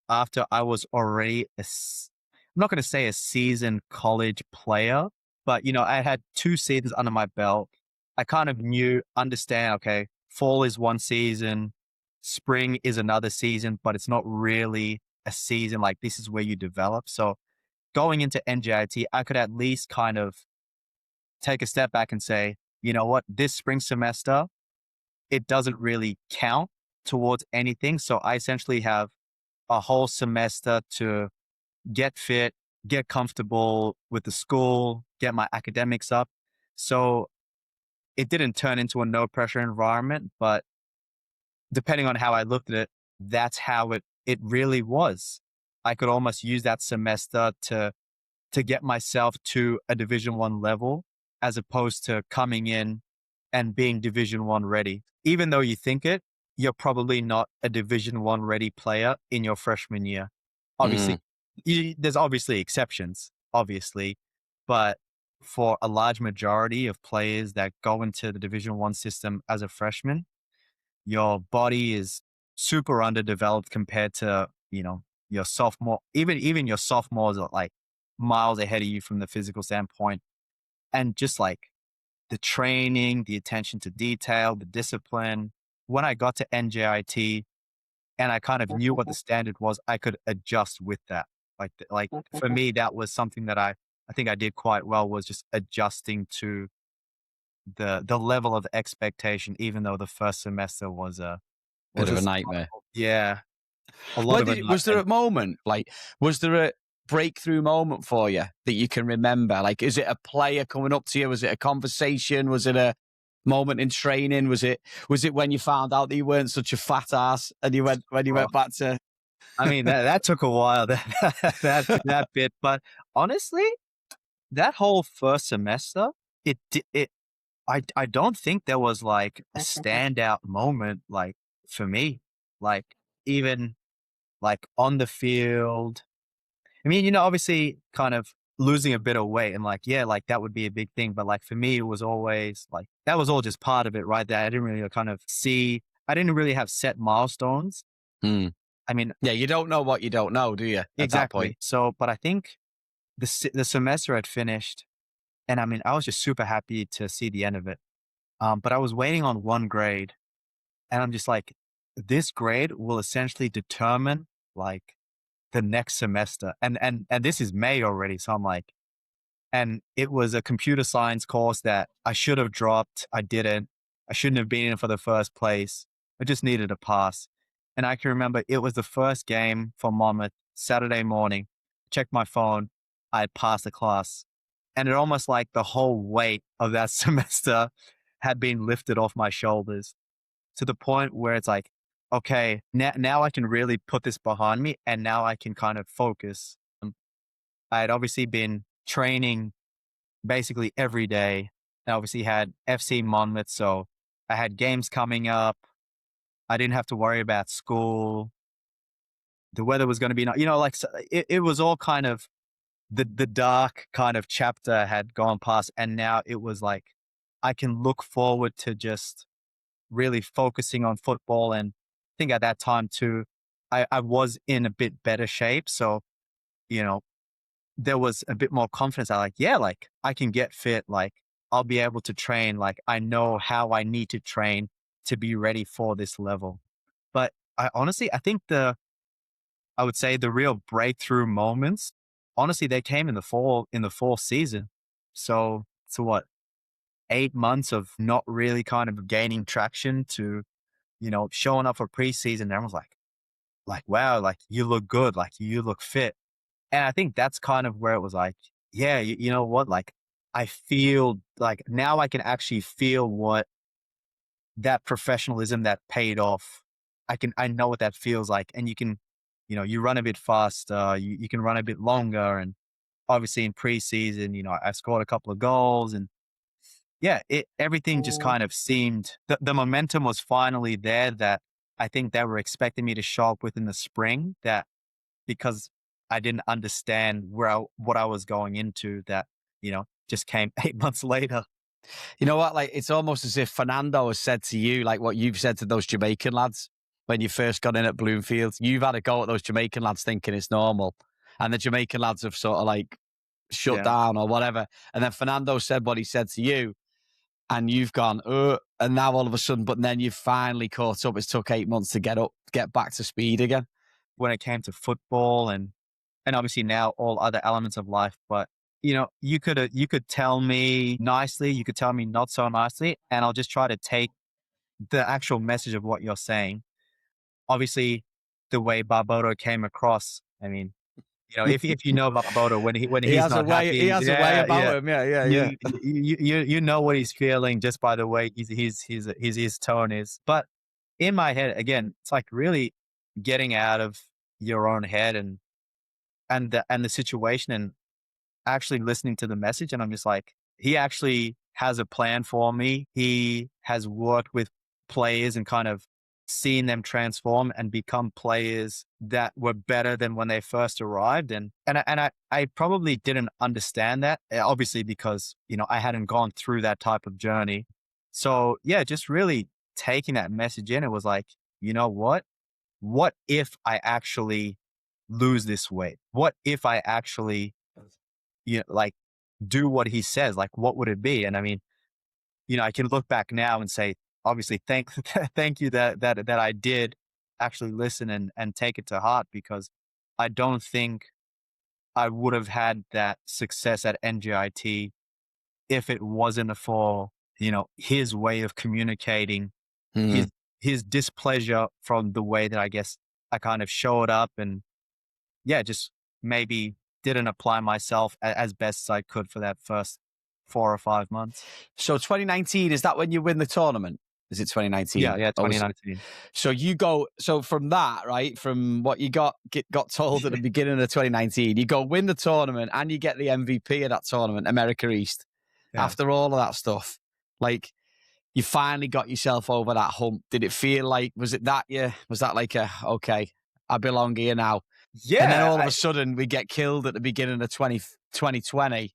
after I was already, I'm not going to say a seasoned college player, but, I had 2 seasons under my belt. I kind of understand, okay, fall is one season, spring is another season, but it's not really a season. Like this is where you develop. So going into NJIT, I could at least kind of take a step back and say, you know what, this spring semester, it doesn't really count towards anything. So I essentially have a whole semester to get fit, get comfortable with the school, get my academics up. So it didn't turn into a no pressure environment, but depending on how I looked at it, that's how it really was. I could almost use that semester to get myself to a Division 1 level, as opposed to coming in and being Division 1 ready. Even though you think it, you're probably not a Division 1 ready player in your freshman year. Obviously, there's obviously exceptions, obviously, but for a large majority of players that go into the Division 1 system as a freshman, your body is super underdeveloped compared to, your sophomore, even your sophomores are like miles ahead of you from the physical standpoint. And just like the training, the attention to detail, the discipline. When I got to NJIT and I kind of knew what the standard was, I could adjust with that. Like for me, that was something that I think I did quite well, was just adjusting to the level of expectation, even though the first semester was a bit of a nightmare. Yeah. Was there a moment, like, was there a breakthrough moment for you that you can remember? Like, is it a player coming up to you? Was it a conversation? Was it moment in training? Was it when you found out that you weren't such a fat ass and you went back to? I mean, that took a while, that bit. But honestly, that whole first semester, I don't think there was like a standout moment, like for me, like even like on the field. I mean, obviously kind of losing a bit of weight and like, yeah, like that would be a big thing. But like for me, it was always like, that was all just part of it, right? That I didn't really I didn't really have set milestones. Hmm. I mean, yeah, you don't know what you don't know, do you? At exactly. that point. So, but I think the semester had finished, and I mean, I was just super happy to see the end of it. But I was waiting on one grade, and I'm just like, this grade will essentially determine like the next semester. And this is May already. So I'm like, and it was a computer science course that I should have dropped. I didn't. I shouldn't have been in for the first place. I just needed a pass. And I can remember it was the first game for Monmouth, Saturday morning. Checked my phone. I had passed the class. And it almost like the whole weight of that semester had been lifted off my shoulders to the point where it's like, okay, now I can really put this behind me and now I can kind of focus. I had obviously been training basically every day. I obviously had FC Monmouth, so I had games coming up. I didn't have to worry about school. The weather was going to be, like so it was all kind of the dark kind of chapter had gone past. And now it was like, I can look forward to just really focusing on football. And I think at that time too, I was in a bit better shape. So, there was a bit more confidence. I like, yeah, like I can get fit. Like I'll be able to train. Like I know how I need to train to be ready for this level. But I think I would say the real breakthrough moments, honestly, they came in the fall season. So what, 8 months of not really kind of gaining traction to, showing up for preseason. Everyone's like, wow, like you look good. Like you look fit. And I think that's kind of where it was like, yeah, you know what? Like I feel like now I can actually feel what that professionalism that paid off. I know what that feels like. And you can, you run a bit faster, you can run a bit longer. And obviously in preseason, I scored a couple of goals and yeah, everything just kind of seemed, the momentum was finally there that I think they were expecting me to show up within the spring, that because I didn't understand what I was going into, that, just came 8 months later. You know what? Like, it's almost as if Fernando has said to you, like what you've said to those Jamaican lads when you first got in at Bloomfield. You've had a go at those Jamaican lads thinking it's normal. And the Jamaican lads have sort of like shut down or whatever. And then Fernando said what he said to you. And you've gone, and now all of a sudden, but then you've finally caught up. It's took 8 months to get back to speed again. When it came to football and obviously now all other elements of life. But, you could tell me nicely, you could tell me not so nicely, and I'll just try to take the actual message of what you're saying. Obviously, the way Barbodo came across, I mean, if you know Barbodo, when he's not happy, he has a way about him. Yeah. You know what he's feeling just by the way his tone is. But in my head, again, it's like really getting out of your own head and the situation and actually listening to the message. And I'm just like, he actually has a plan for me. He has worked with players and kind of seen them transform and become players that were better than when they first arrived. And I probably didn't understand that, obviously, because, I hadn't gone through that type of journey. So yeah, just really taking that message in, it was like, you know what? What if I actually lose this weight? What if I actually, like do what he says? Like, what would it be? And I mean, I can look back now and say, obviously, thank you that I did actually listen and take it to heart, because I don't think I would have had that success at NGIT if it wasn't for, his way of communicating, his displeasure from the way that I guess I kind of showed up and yeah, just maybe didn't apply myself as best as I could for that first 4 or 5 months. So 2019, is that when you win the tournament? Is it 2019? Yeah, 2019. So you go, so from that, right, from what you got told at the beginning of 2019, you go win the tournament and you get the MVP of that tournament, America East. Yeah. After all of that stuff, like, you finally got yourself over that hump. Did it feel like, was that like okay, I belong here now? Yeah. And then all of a sudden we get killed at the beginning of 2020.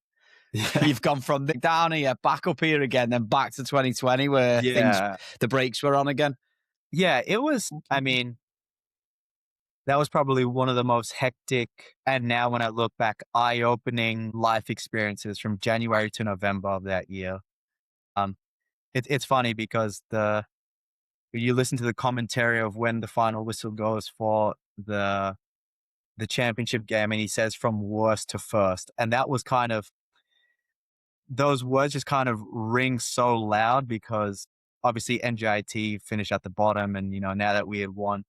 Yeah. You've gone from down here, back up here again, then back to 2020 where the brakes were on again. Yeah, it was, I mean, that was probably one of the most hectic, and now when I look back, eye-opening life experiences from January to November of that year. It's funny because you listen to the commentary of when the final whistle goes for the championship game, and he says from worst to first, and that was kind of, those words just kind of ring so loud because obviously NJIT finished at the bottom, and now that we had won.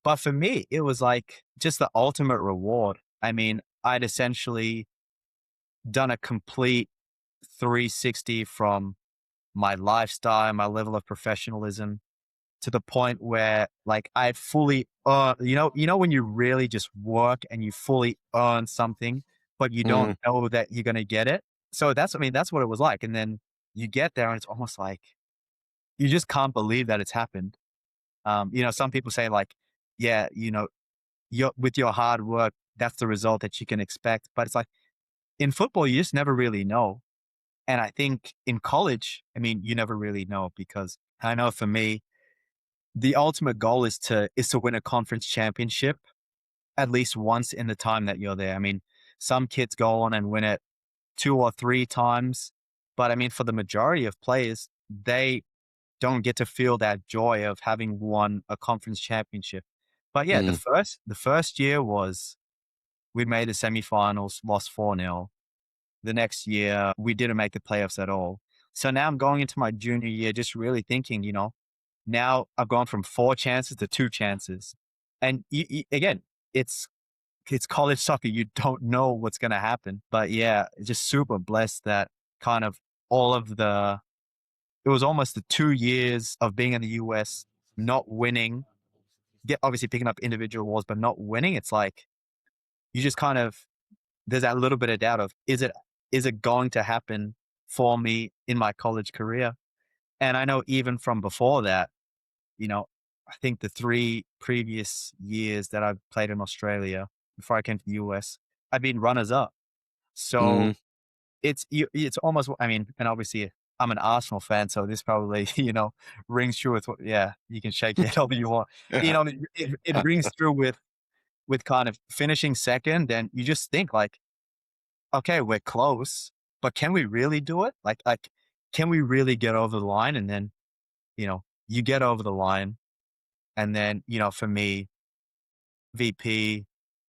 But for me, it was like just the ultimate reward. I mean, I'd essentially done a complete 360 from my lifestyle, my level of professionalism, to the point where like I fully when you really just work and you fully earn something, but you don't know that you're going to get it. So that's what it was like. And then you get there and it's almost like you just can't believe that it's happened. Some people say like, yeah, with your hard work, that's the result that you can expect. But it's like in football, you just never really know. And I think in college, I mean, you never really know, because I know for me, the ultimate goal is to win a conference championship at least once in the time that you're there. I mean, some kids go on and win it 2 or 3 times, but I mean, for the majority of players, they don't get to feel that joy of having won a conference championship. But yeah, the first year was, we made the semifinals, lost 4-0. The next year, we didn't make the playoffs at all. So now I'm going into my junior year, just really thinking, now I've gone from 4 chances to 2 chances. And again, it's college soccer. You don't know what's going to happen. But yeah, just super blessed that kind of it was almost the 2 years of being in the US, not winning, obviously picking up individual awards, but not winning. It's like, you just kind of, there's that little bit of doubt of, is it going to happen for me in my college career? And I know even from before that, I think the 3 previous years that I've played in Australia before I came to the US, I've been runners up. So it's almost, I mean, and obviously I'm an Arsenal fan, so this probably, rings true with you can shake your head all you want. It rings through with kind of finishing second, and you just think like, okay, we're close, but can we really do it? Like, can we really get over the line? And then, you get over the line, and then, for me, VP,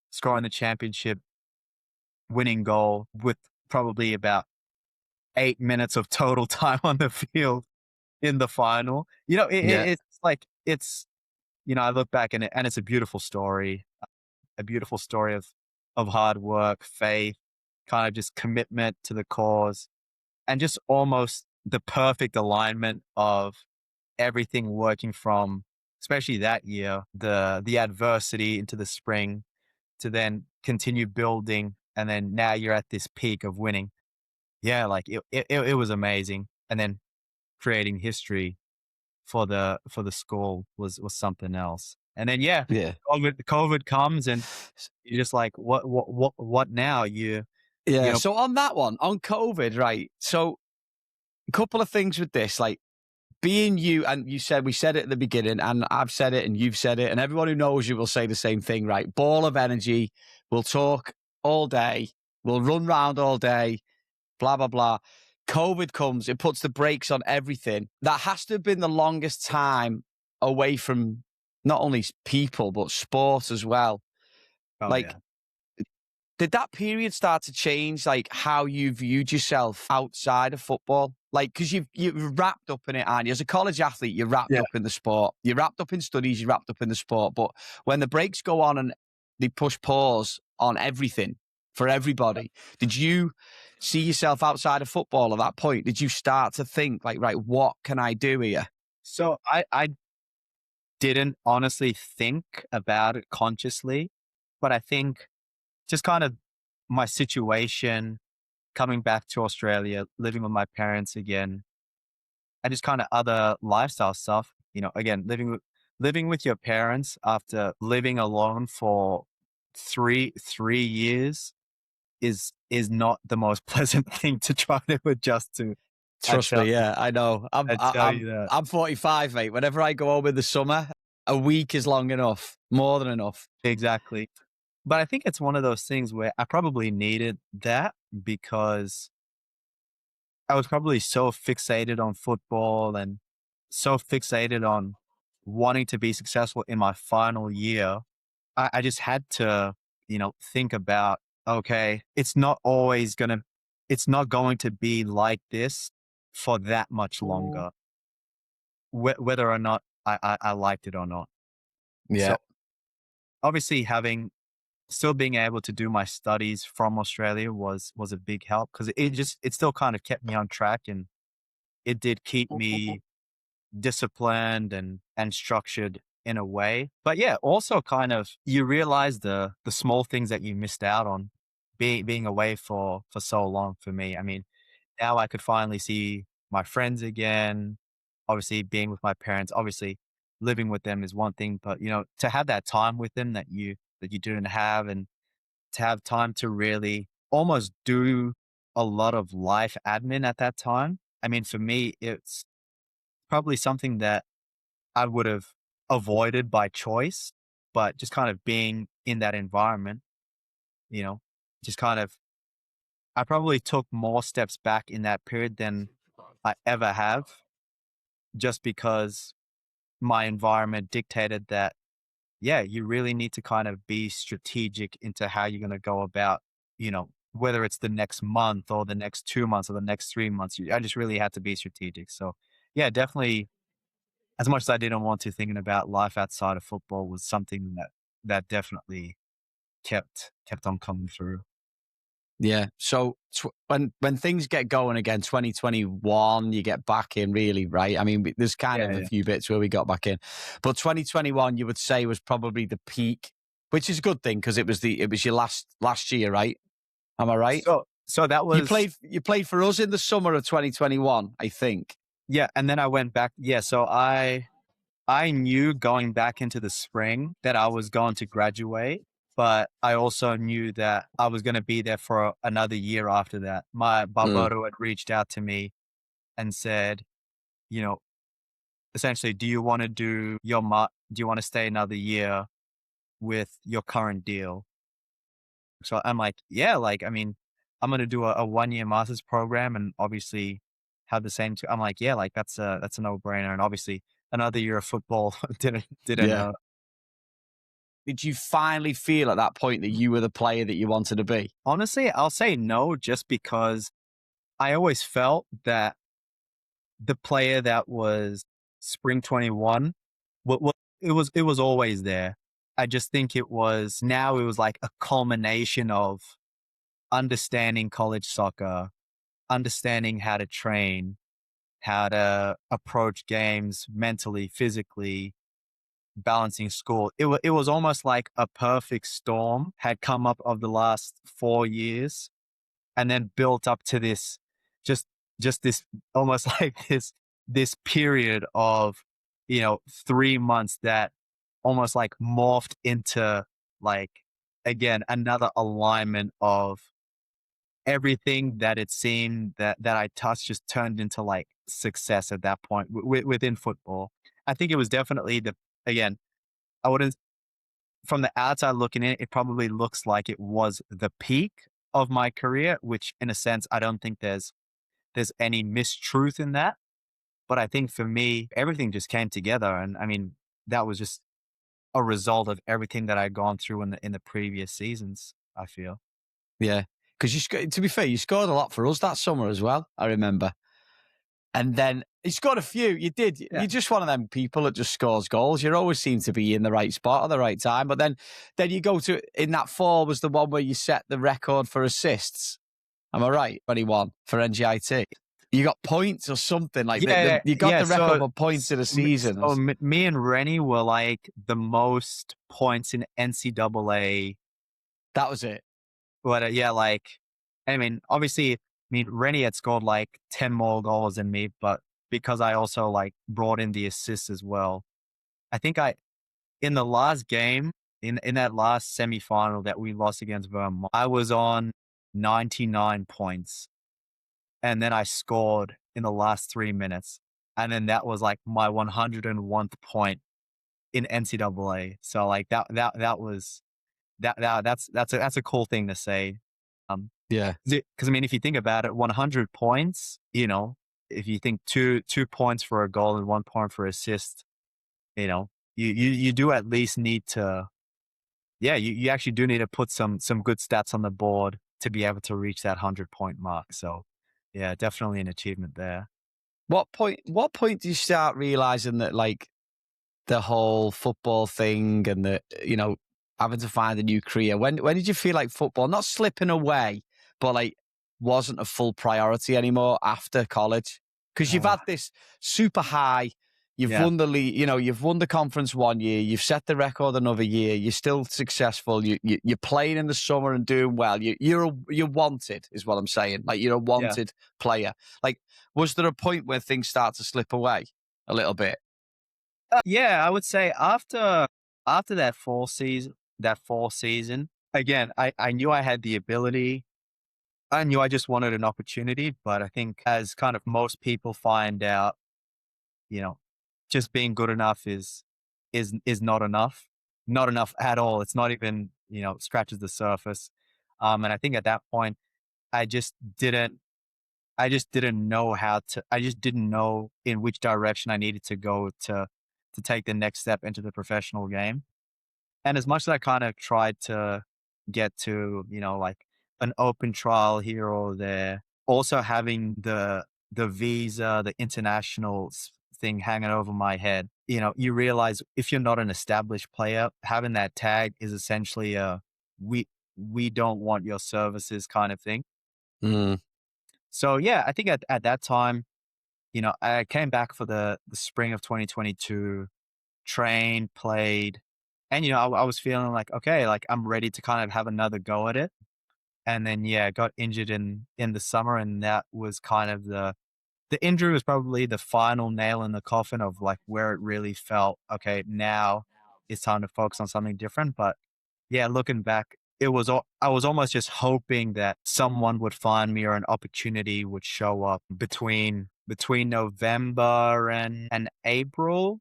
scoring the championship, winning goal with probably about 8 minutes of total time on the field in the final. It's like, I look back and it's a beautiful story of hard work, faith, kind of just commitment to the cause, and just almost the perfect alignment of everything working from, especially that year, the adversity into the spring, to then continue building, and then now you're at this peak of winning. Yeah, like it was amazing. And then creating history for the school was something else. And then COVID comes, and you're just like, what now? So on that one, on COVID, right? So a couple of things with this, like, being you, and we said it at the beginning, and I've said it and you've said it, and everyone who knows you will say the same thing, right? Ball of energy. We'll talk all day. We'll run round all day, blah, blah, blah. COVID comes, it puts the brakes on everything. That has to have been the longest time away from not only people, but sport as well. Did that period start to change, like, how you viewed yourself outside of football? Like, because you're wrapped up in it, aren't you? As a college athlete, you're wrapped up in the sport. You're wrapped up in studies, you're wrapped up in the sport. But when the brakes go on and they push pause on everything, for everybody. Did you see yourself outside of football at that point? Did you start to think like, right, what can I do here? So I didn't honestly think about it consciously, but I think just kind of my situation coming back to Australia, living with my parents again, and just kind of other lifestyle stuff, again, living with your parents after living alone for three years is not the most pleasant thing to try to adjust to. Trust me, yeah, I know. I tell you that. I'm 45, mate. Whenever I go home in the summer, a week is long enough, more than enough. Exactly. But I think it's one of those things where I probably needed that because I was probably so fixated on football and so fixated on wanting to be successful in my final year. I just had to, think about, okay, it's not going to be like this for that much longer, whether or not I liked it or not. Yeah. So obviously still being able to do my studies from Australia was a big help because it still kind of kept me on track, and it did keep me disciplined and structured in a way. But yeah, also kind of you realize the small things that you missed out on being away for so long. For me, I mean, now I could finally see my friends again. Obviously being with my parents, obviously living with them is one thing, but to have that time with them that you didn't have, and to have time to really almost do a lot of life admin at that time. I mean, for me, it's probably something that I would have avoided by choice, but just kind of being in that environment, just kind of, I probably took more steps back in that period than I ever have, just because my environment dictated that, yeah, you really need to kind of be strategic into how you're going to go about, whether it's the next month or the next 2 months or the next 3 months. I just really had to be strategic. So yeah, definitely, as much as I didn't want to, thinking about life outside of football was something that definitely kept on coming through. Yeah. So when things get going again, 2021, you get back in really, right? I mean, there's kind of a few bits where we got back in, but 2021, you would say was probably the peak, which is a good thing because it was your last year, right? Am I right? So that was you played for us in the summer of 2021, I think. Yeah, and then I went back. Yeah, so I knew going back into the spring that I was going to graduate, but I also knew that I was going to be there for another year after that. My Barbato had reached out to me and said, essentially, do you want to stay another year with your current deal? So I'm like, yeah, I mean, I'm going to do a 1-year master's program and obviously have the same. I'm like, yeah, that's a no brainer. And obviously another year of football didn't. Did you finally feel at that point that you were the player that you wanted to be? Honestly, I'll say no, just because I always felt that the player that was spring 21, it was always there. I just think it was like a culmination of understanding college soccer, understanding how to train, how to approach games mentally, physically, balancing school. It was almost like a perfect storm had come up of the last 4 years and then built up to this, just this, almost like this period of, 3 months that almost like morphed into again, another alignment of everything that it seemed that I touched just turned into success at that point within football. I think it was definitely again, I wouldn't, from the outside looking in, it probably looks like it was the peak of my career, which in a sense, I don't think there's any mistruth in that. But I think for me, everything just came together. And I mean, that was just a result of everything that I'd gone through in the previous seasons, I feel. Yeah. Because to be fair, you scored a lot for us that summer as well, I remember. And then He scored a few. You did. Yeah. You're just one of them people that just scores goals. You always seem to be in the right spot at the right time. But then you go to, in that 4 was the one where you set the record for assists. Am I right? 21 for NGIT. You got points or something like that. You got the record for points in a season. So me and Rennie were like the most points in NCAA. That was it. But yeah, like, I mean, obviously, Rennie had scored like 10 more goals than me, but because I also like brought in the assists as well. I think in the last game, in that last semifinal that we lost against Vermont, I was on 99 points. And then I scored in the last 3 minutes. And then that was like my 101th point in NCAA. So like that's a cool thing to say. Yeah. Because I mean, if you think about it, 100 points, you know, if you think two points for a goal and 1 point for assist, you know, you do at least need to, yeah, you actually do need to put some good stats on the board to be able to reach that 100-point mark. So yeah, definitely an achievement there. What point do you start realizing that like the whole football thing and the, you know, having to find a new career? When did you feel like football, not slipping away, but like wasn't a full priority anymore after college? Because you've had this super high, you've won the league, you know, you've won the conference 1 year, you've set the record another year, you're still successful, you're playing in the summer and doing well. You're wanted, is what I'm saying. Like you're a wanted player. Like, was there a point where things start to slip away a little bit? Yeah, I would say after that fall season, again, I knew I had the ability. I knew I just wanted an opportunity, but I think as kind of most people find out, you know, just being good enough is not enough. Not enough at all. It's not even, you know, scratches the surface. And I think at that point I just didn't know I just didn't know in which direction I needed to go to take the next step into the professional game. And as much as I kind of tried to get to, you know, like an open trial here or there, also having the visa, the international thing hanging over my head, you know, you realize if you're not an established player, having that tag is essentially we don't want your services kind of thing. Mm. So yeah, I think at that time, you know, I came back for the spring of 2022, trained, played, and, you know, I was feeling like, okay, like I'm ready to kind of have another go at it. And then, yeah, got injured in the summer. And that was kind of the injury was probably the final nail in the coffin of like where it really felt, okay, now it's time to focus on something different. But yeah, looking back, I was almost just hoping that someone would find me or an opportunity would show up between November and April.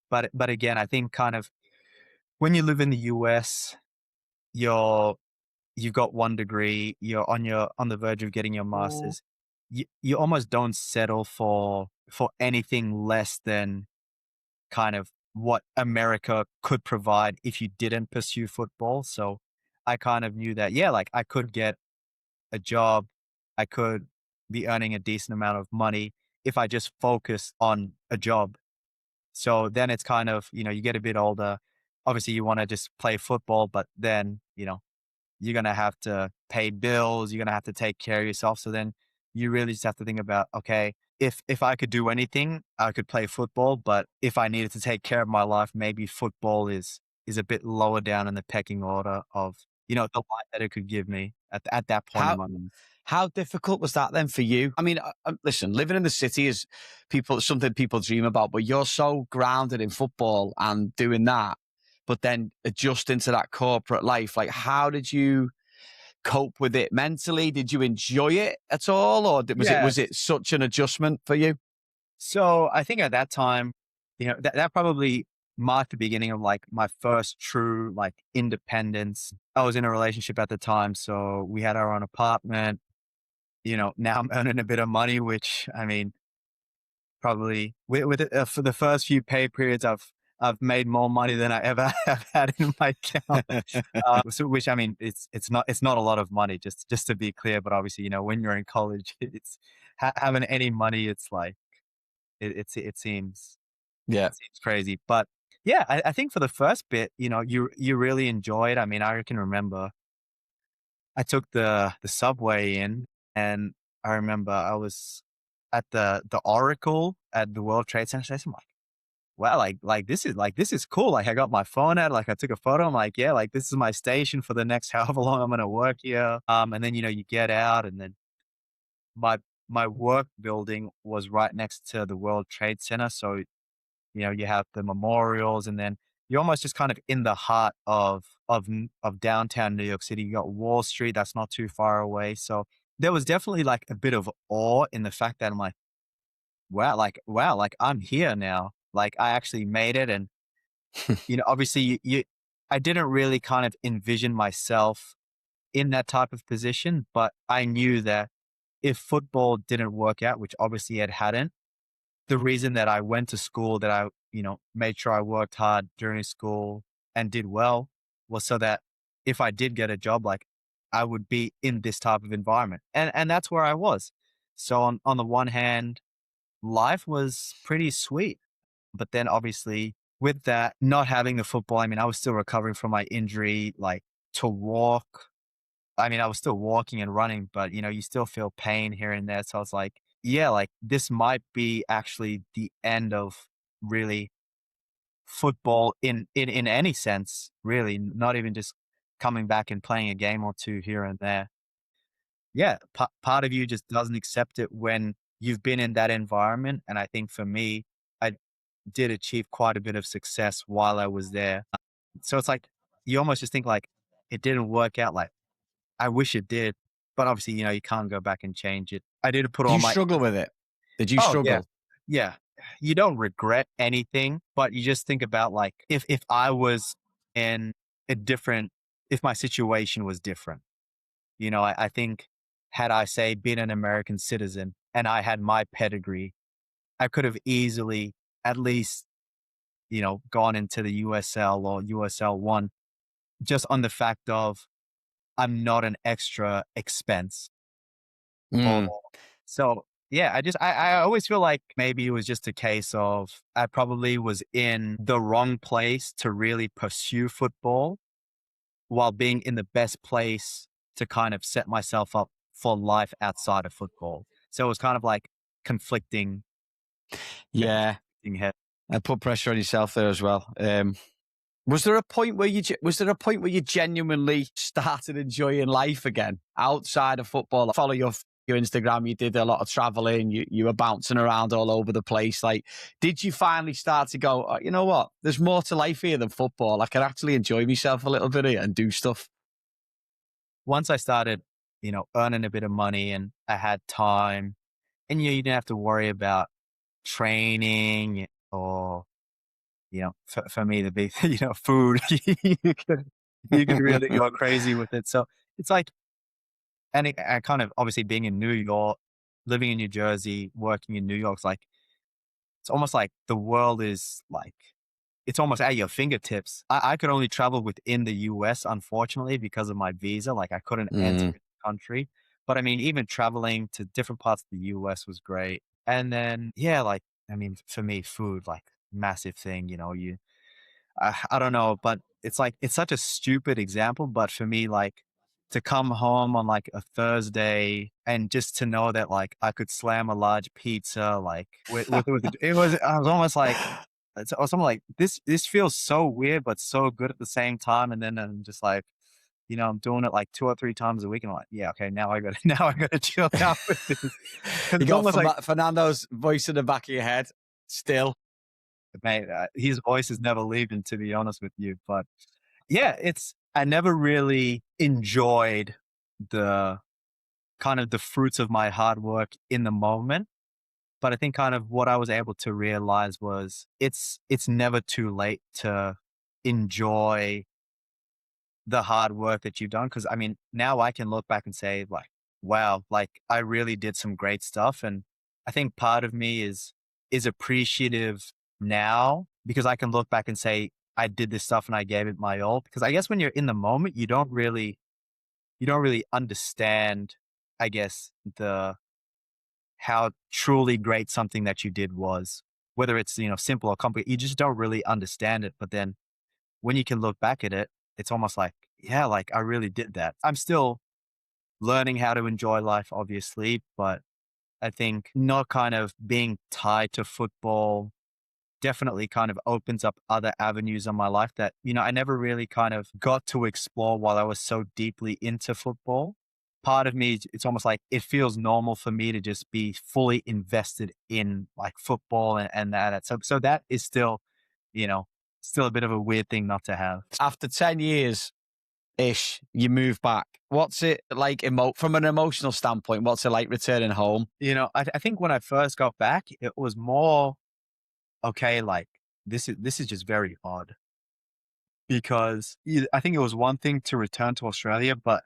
But again, I think kind of when you live in the US, you've got 1 degree, you're on the verge of getting your master's. You almost don't settle for anything less than kind of what America could provide if you didn't pursue football. So I kind of knew that, yeah, like I could get a job, I could be earning a decent amount of money if I just focus on a job. So then it's kind of, you know, you get a bit older. Obviously, you want to just play football, but then, you know, you're going to have to pay bills. You're going to have to take care of yourself. So then you really just have to think about, okay, if I could do anything, I could play football. But if I needed to take care of my life, maybe football is a bit lower down in the pecking order of, you know, the life that it could give me at that point in my life. How difficult was that then for you? I mean, listen, living in the city is something people dream about, but you're so grounded in football and doing that, but then adjusting to that corporate life. Like, how did you cope with it mentally? Did you enjoy it at all? Or was it such an adjustment for you? So I think at that time, you know, that probably marked the beginning of like my first true like independence. I was in a relationship at the time, so we had our own apartment. You know, now I'm earning a bit of money, which I mean, probably with it, for the first few pay periods, I've made more money than I ever have had in my account. Which I mean, it's not a lot of money, just to be clear. But obviously, when you're in college, it's having any money. It's like it seems Yeah. crazy. But yeah, I think for the first bit, you really enjoyed. I mean, I can remember I took the subway in, and I remember I was at the Oracle at the World Trade Center. I'm like, wow, this is cool. Like I got my phone out, like I took a photo. I'm like, yeah, like this is my station for the next however long I'm gonna work here. And then you get out, and then my my work building was right next to the World Trade Center. So you have the memorials, and then you're almost just kind of in the heart of downtown New York City. You got Wall Street, that's not too far away. So there was definitely like a bit of awe in the fact that I'm like, wow, like I'm here now. Like I actually made it. And obviously I didn't really kind of envision myself in that type of position, but I knew that if football didn't work out, which obviously it hadn't, the reason that I went to school, that I, made sure I worked hard during school and did well, was so that if I did get a job, like I would be in this type of environment. And that's where I was. So on the one hand, life was pretty sweet. But then obviously with that, not having the football, I mean, I was still recovering from my injury, like to walk. I mean, I was still walking and running, but you still feel pain here and there. So I was like, yeah, like this might be actually the end of really football in any sense, really, not even just coming back and playing a game or two here and there. Yeah, part of you just doesn't accept it when you've been in that environment. And I think for me, I did achieve quite a bit of success while I was there. So it's like you almost just think like it didn't work out. Like I wish it did, but obviously, you can't go back and change it. I did put Do all you my struggle with it? Did you Oh, yeah. struggle? Yeah. You don't regret anything, but you just think about like if I was in a different if my situation was different. I think had I say been an American citizen and I had my pedigree, I could have easily at least, gone into the USL or USL 1 just on the fact of I'm not an extra expense. Or Mm. so yeah, I always feel like maybe it was just a case of I probably was in the wrong place to really pursue football while being in the best place to kind of set myself up for life outside of football. So it was kind of like conflicting, Yeah. conflicting head. I put pressure on yourself there as well. Was there a point where you genuinely started enjoying life again outside of football? I follow your Instagram. You did a lot of traveling. You were bouncing around all over the place. Like, did you finally start to go, oh, you know what? There's more to life here than football. I can actually enjoy myself a little bit here and do stuff. Once I started, earning a bit of money and I had time, and you didn't have to worry about training or for me to be, food, you could really go crazy with it. So it's like, and I kind of obviously being in New York, living in New Jersey, working in New York, it's almost like the world is like, it's almost at your fingertips. I could only travel within the US, unfortunately, because of my visa. Like I couldn't enter Mm. the country. But I mean, even traveling to different parts of the US was great. And then, yeah, like, I mean, for me, food, like massive thing, I don't know, but it's like it's such a stupid example, but for me, like to come home on like a Thursday and just to know that like I could slam a large pizza, like I was almost like it's something like this feels so weird but so good at the same time. And then I'm just like, I'm doing it like 2 or 3 times a week, and I'm like, yeah, okay, now I got now I got to chill out with this. 'Cause You it's got almost like, Fernando's voice in the back of your head still. mate, his voice is never leaving, to be honest with you. But yeah, I never really enjoyed the kind of the fruits of my hard work in the moment. But I think kind of what I was able to realize was it's never too late to enjoy the hard work that you've done. Cause I mean, now I can look back and say like, wow, like I really did some great stuff. And I think part of me is appreciative now because I can look back and say, I did this stuff and I gave it my all. Because I guess when you're in the moment, you don't really understand, I guess, how truly great something that you did was, whether it's, simple or complicated, you just don't really understand it. But then when you can look back at it, it's almost like, yeah, like I really did that. I'm still learning how to enjoy life, obviously, but I think not kind of being tied to football definitely kind of opens up other avenues in my life that, I never really kind of got to explore while I was so deeply into football. Part of me, it's almost like it feels normal for me to just be fully invested in like football and that. So that is still, you know, still a bit of a weird thing not to have. After 10 years ish, you move back. What's it like from an emotional standpoint? What's it like returning home? I think when I first got back, it was more, okay, like this is just very odd because I think it was one thing to return to Australia, but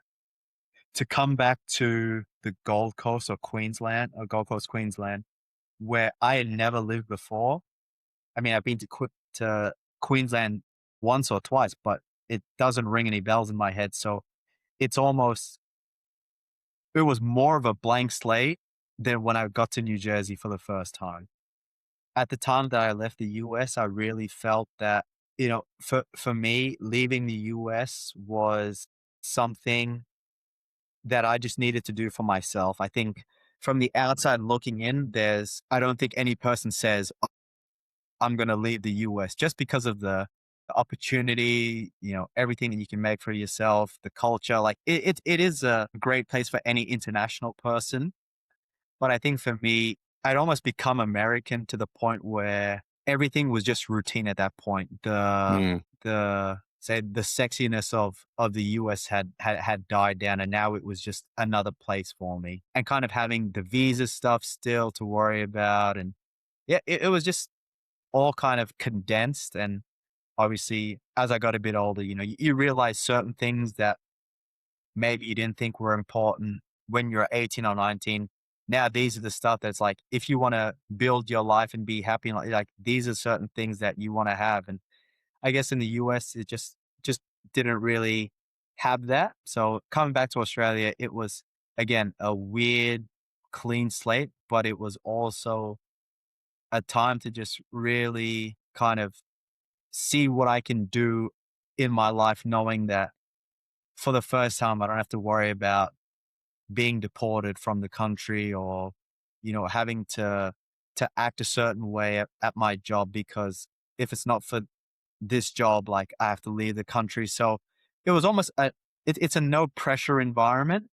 to come back to the Gold Coast or Queensland or Gold Coast, Queensland, where I had never lived before. I mean, I've been to Queensland once or twice, but it doesn't ring any bells in my head. So it's almost, it was more of a blank slate than when I got to New Jersey for the first time. At the time that I left the US, I really felt that, for me, leaving the US was something that I just needed to do for myself. I think from the outside looking in, I don't think any person says, "Oh, I'm going to leave the US just because of the opportunity, everything that you can make for yourself, the culture. Like it is a great place for any international person. But I think for me, I'd almost become American to the point where everything was just routine at that point. The sexiness of the US had died down, and now it was just another place for me. And kind of having the visa stuff still to worry about, and yeah, it was just all kind of condensed. And obviously, as I got a bit older, you realize certain things that maybe you didn't think were important when you're 18 or 19. Now, these are the stuff that's like, if you want to build your life and be happy, like these are certain things that you want to have. And I guess in the US, it just didn't really have that. So coming back to Australia, it was, again, a weird, clean slate, but it was also a time to just really kind of see what I can do in my life, knowing that for the first time, I don't have to worry about being deported from the country or, having to act a certain way at my job, because if it's not for this job, like I have to leave the country. So it was almost it's a no pressure environment.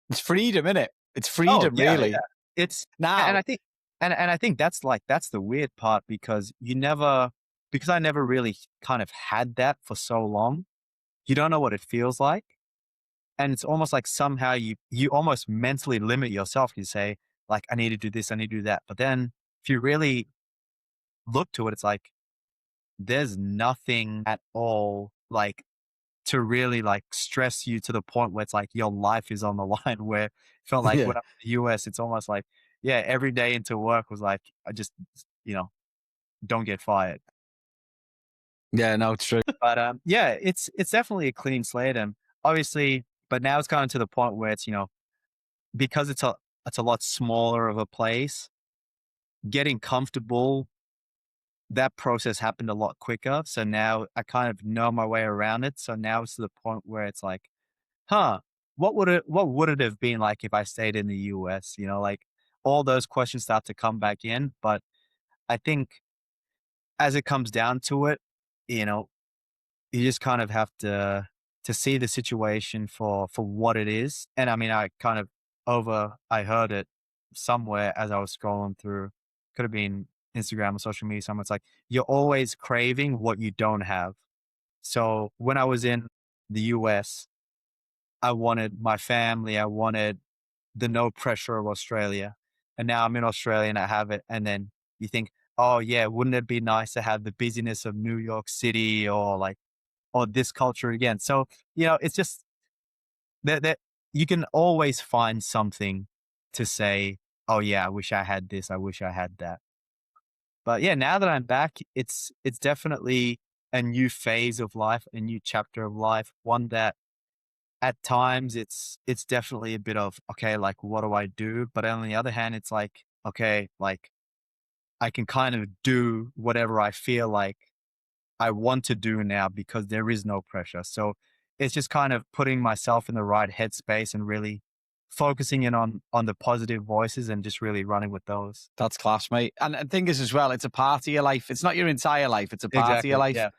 It's freedom, isn't it? It's Oh freedom, yeah, really. yeah. It's Now, and I think I think that's the weird part, because because I never really kind of had that for so long. You don't know what it feels like. And it's almost like somehow you almost mentally limit yourself. You say, like, I need to do this, I need to do that. But then if you really look to it, it's like there's nothing at all like to really like stress you to the point where it's like your life is on the line. Where it felt like yeah, when I'm in the US, it's almost like, yeah, every day into work was like, I just, don't get fired. yeah, no, it's true. But yeah, it's definitely a clean slate. And obviously, but now it's gotten to the point where it's, because it's a lot smaller of a place, getting comfortable, that process happened a lot quicker. So now I kind of know my way around it. So now it's to the point where it's like, huh, what would it have been like if I stayed in the US? Like all those questions start to come back in. But I think as it comes down to it, you know, you just kind of have to see the situation for what it is. And I mean, I heard it somewhere as I was scrolling through, could have been Instagram or social media somewhere. It's like you're always craving what you don't have. So when I was in the US, I wanted my family, I wanted the no pressure of Australia. And now I'm in Australia and I have it. And then you think, oh yeah, wouldn't it be nice to have the busyness of New York City or this culture again? So, it's just that you can always find something to say, oh yeah, I wish I had this, I wish I had that. But yeah, now that I'm back, it's definitely a new phase of life, a new chapter of life, one that at times it's definitely a bit of, okay, like what do I do? But on the other hand, it's like, okay, like I can kind of do whatever I feel like I want to do now because there is no pressure. So it's just kind of putting myself in the right headspace and really focusing in on the positive voices and just really running with those. That's class, mate. And the thing is as well, it's a part of your life. It's not your entire life. It's a part of your Exactly. life. Yeah.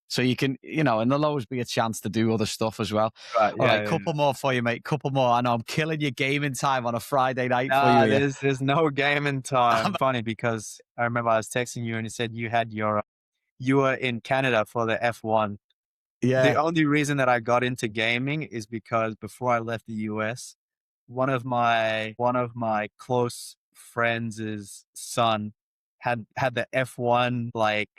So you can, and there'll always be a chance to do other stuff as well. Right. All Yeah. right, Yeah. couple more for you, mate. Couple more. I know I'm killing your gaming time on a Friday night for you Nah, here. there's no gaming time. Funny because I remember I was texting you and you said you were in Canada for the F1. The Yeah. only reason that I got into gaming is because before I left the US, one of my close friends' son had the F1, like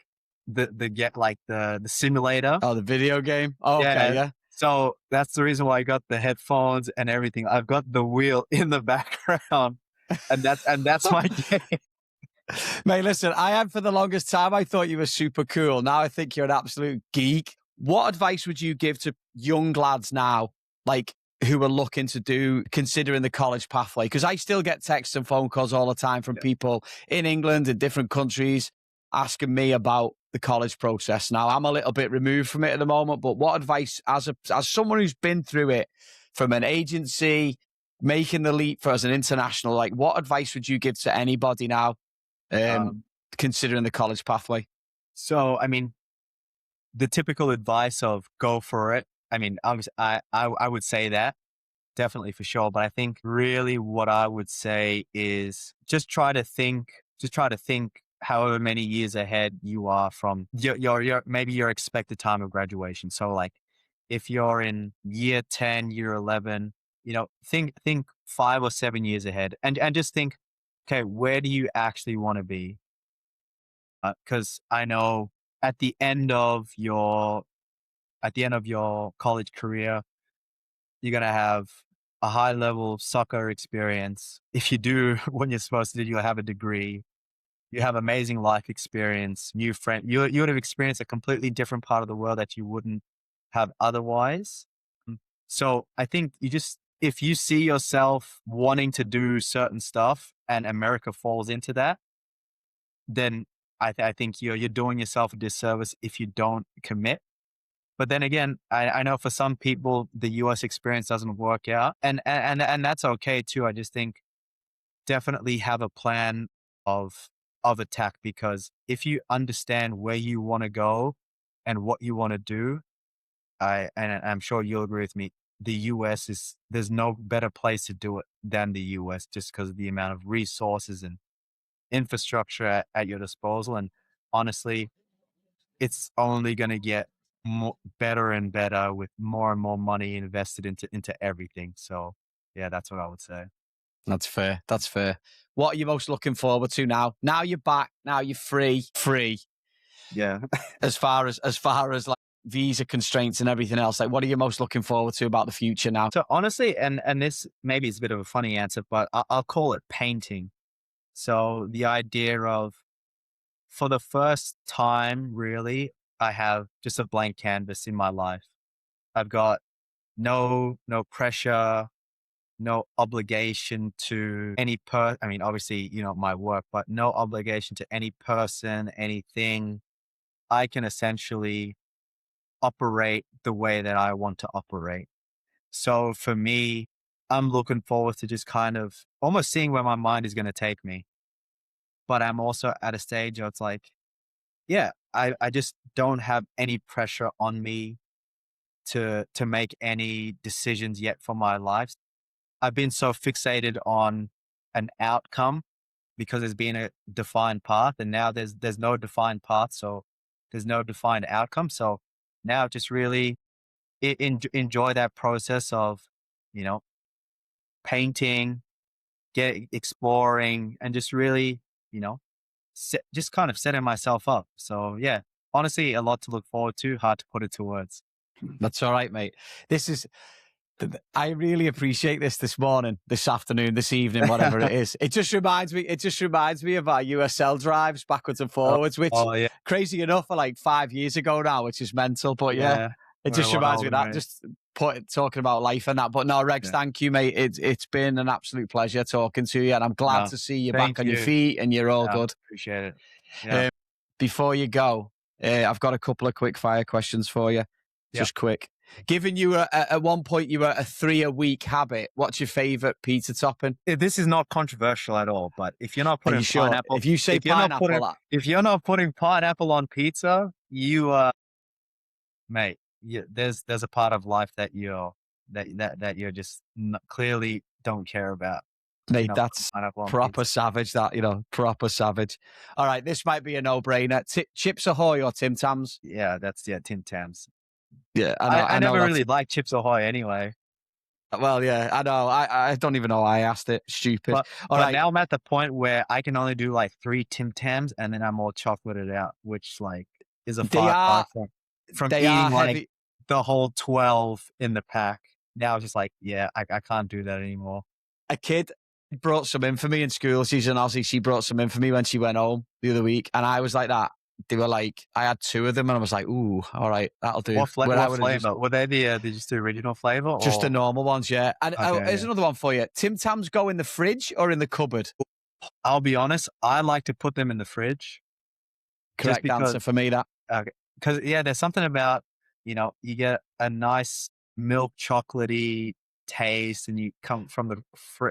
the get like the simulator. Oh, the video game. Oh, okay, Yeah. yeah. So that's the reason why I got the headphones and everything. I've got the wheel in the background, and that's my game. Mate, listen, I had for the longest time, I thought you were super cool. Now I think you're an absolute geek. What advice would you give to young lads now, like who are looking to considering the college pathway? Because I still get texts and phone calls all the time from people in England and different countries asking me about the college process. Now I'm a little bit removed from it at the moment, but what advice as someone who's been through it from an agency, making the leap for as an international, like what advice would you give to anybody now? Um, Considering the college pathway? so I mean, the typical advice of go for it. I mean, obviously, I would say that definitely for sure. But I think really what I would say is just try to think however many years ahead you are from your maybe your expected time of graduation. So like if you're in year 10, year 11, think 5 or 7 years ahead and just think, okay, where do you actually want to be? Because I know at the end of your college career, you're gonna have a high level soccer experience. If you do what you're supposed to do, you'll have a degree. You have amazing life experience, new friend. You would have experienced a completely different part of the world that you wouldn't have otherwise. So I think if you see yourself wanting to do certain stuff and America falls into that, then I think you're doing yourself a disservice if you don't commit. But then again, I know for some people the US experience doesn't work out, and that's okay too. I just think definitely have a plan of attack, because if you understand where you want to go and what you want to do, I'm sure you'll agree with me. The US there's no better place to do it than the US, just because of the amount of resources and infrastructure at your disposal. And honestly, it's only going to get better and better with more and more money invested into everything. So yeah, that's what I would say. That's fair. That's fair. What are you most looking forward to now? Now you're back. Now you're free. Yeah. As far as like visa constraints and everything else, like what are you most looking forward to about the future now? So honestly, and this maybe is a bit of a funny answer, but I'll call it painting. So the idea of, for the first time, really, I have just a blank canvas in my life. I've got no pressure, no obligation to I mean, obviously, my work, but no obligation to any person, anything. I can essentially operate the way that I want to operate. So for me, I'm looking forward to just kind of almost seeing where my mind is going to take me. But I'm also at a stage where it's like, yeah, I just don't have any pressure on me to make any decisions yet for my life. I've been so fixated on an outcome because there's been a defined path, and now there's no defined path, so there's no defined outcome. So now just really enjoy that process of, you know, painting, exploring, and just really, just kind of setting myself up. So yeah, honestly, a lot to look forward to. Hard to put it to words. That's all right, mate. This is I really appreciate this morning, this afternoon, this evening, whatever it is. It just reminds me of our USL drives backwards and forwards, which yeah. crazy enough are like 5 years ago now, which is mental. But yeah, it just reminds me of that. Just talking about life and that. But no, Regs, thank you, mate. It's been an absolute pleasure talking to you, and I'm glad to see you back on your feet and you're all good. Appreciate it. Yeah. Before you go, I've got a couple of quick fire questions for you. Just quick. Given you at one point you were a 3 a week habit, what's your favorite pizza topping? This is not controversial at all, but if you're not putting pineapple, if you say pineapple, if you're not putting pineapple on pizza, you mate, there's a part of life that you're just clearly don't care about. Mate, that's proper savage. Proper savage. All right, this might be a no-brainer. Chips Ahoy or Tim Tams? Yeah, Tim Tams. Yeah, I never really liked Chips Ahoy anyway. Well, yeah, I know. I don't even know why I asked it. Stupid. But now I'm at the point where I can only do like 3 Tim Tams and then I'm all chocolated out, which like is a far from eating like the whole 12 in the pack. Now it's just like, yeah, I can't do that anymore. A kid brought some in for me in school. She's an Aussie. She brought some in for me when she went home the other week, and I was like that. They were like, I had 2 of them, and I was like, ooh, all right, that'll do. What flavor? Were they the just the original flavor? Or? Just the normal ones, yeah. And here's another one for you. Tim Tams go in the fridge or in the cupboard? I'll be honest, I like to put them in the fridge. Correct answer for me, that. Okay. Because, there's something about, you get a nice milk chocolatey taste and you come from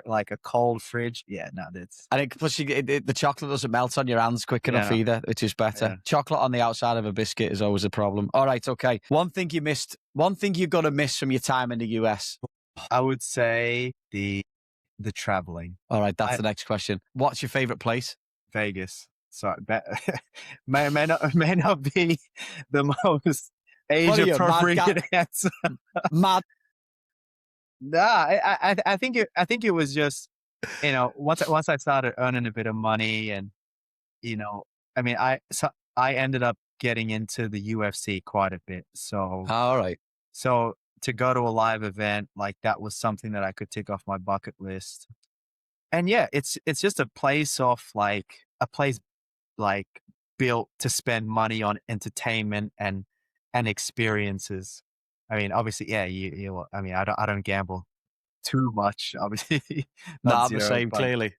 like a cold fridge. Yeah, no, that's. I think plus the chocolate doesn't melt on your hands quick enough either, which is better. Yeah. Chocolate on the outside of a biscuit is always a problem. All right, okay. One thing you're going to miss from your time in the US? I would say the traveling. All right, that's the next question. What's your favorite place? Vegas. Sorry, may not be the most age-appropriate answer. Mad. Nah, I think it was just, once I started earning a bit of money and, I mean, I ended up getting into the UFC quite a bit. So, all right. So to go to a live event, like that was something that I could tick off my bucket list. And yeah, it's just a place like built to spend money on entertainment and experiences. I mean, obviously, yeah, I mean, I don't gamble too much, obviously. Not the same, clearly.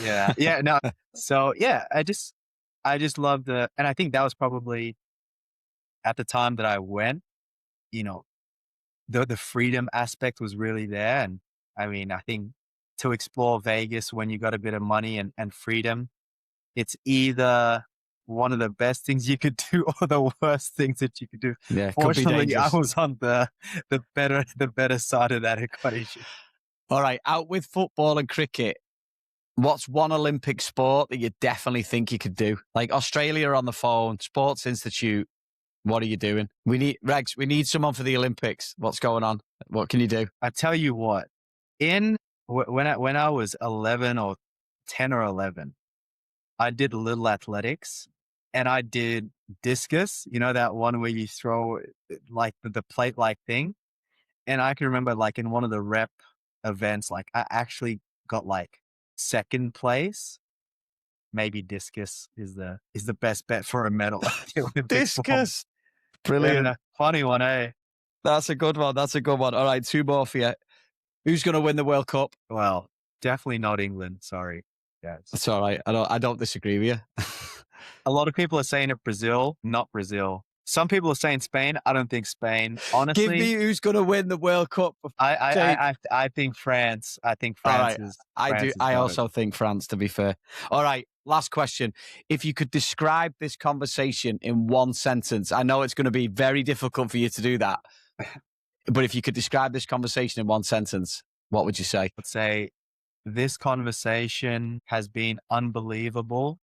Yeah, no. So yeah, I just love and I think that was probably at the time that I went, the freedom aspect was really there. And I mean, I think to explore Vegas when you got a bit of money and freedom, it's either one of the best things you could do or the worst things that you could do. Yeah, fortunately, I was on the better side of that equation. All right, out with football and cricket. What's one Olympic sport that you definitely think you could do? Like Australia on the phone, Sports Institute. What are you doing? We need someone for the Olympics. What's going on? What can you do? I tell you what, when I was 11 or 10 or 11, I did little athletics and I did discus, that one where you throw like the plate like thing. And I can remember like in one of the rep events, like I actually got like second place. Maybe discus is the best bet for a medal. Discus. Brilliant. Yeah, funny one, eh? That's a good one. All right, 2 more for you. Who's going to win the World Cup? Well, definitely not England. Sorry. Yes. That's all right. I don't disagree with you. A lot of people are saying it Brazil, not Brazil. Some people are saying Spain. I don't think Spain. Honestly, give me who's going to win the World Cup. I think France. I think France is. I also think France. To be fair. All right. Last question. If you could describe this conversation in one sentence, I know it's going to be very difficult for you to do that. But if you could describe this conversation in one sentence, what would you say? I'd say this conversation has been unbelievable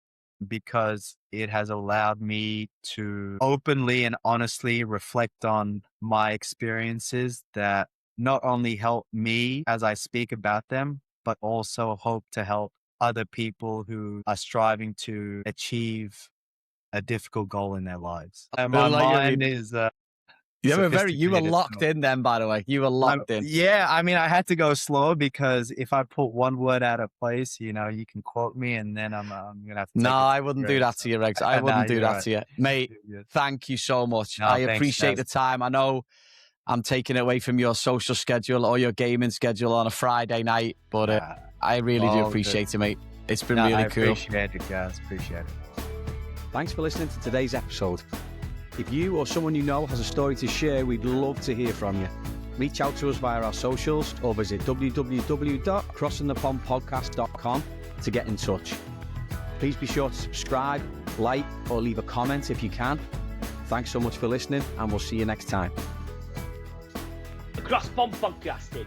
because it has allowed me to openly and honestly reflect on my experiences that not only help me as I speak about them, but also hope to help other people who are striving to achieve a difficult goal in their lives. And my mind is You were locked in then, by the way. You were locked in. Yeah, I mean, I had to go slow because if I put one word out of place, you can quote me, and then I'm gonna have to. No, I wouldn't do that to you, Regs. I wouldn't do that to you, mate. Thank you so much. I appreciate the time. I know I'm taking it away from your social schedule or your gaming schedule on a Friday night, but I really do appreciate it, mate. It's been really cool. Appreciate it, guys. Appreciate it. Thanks for listening to today's episode. If you or someone you know has a story to share, we'd love to hear from you. Reach out to us via our socials or visit www.crossingthepondpodcast.com to get in touch. Please be sure to subscribe, like, or leave a comment if you can. Thanks so much for listening, and we'll see you next time. The Cross Pond Podcasting.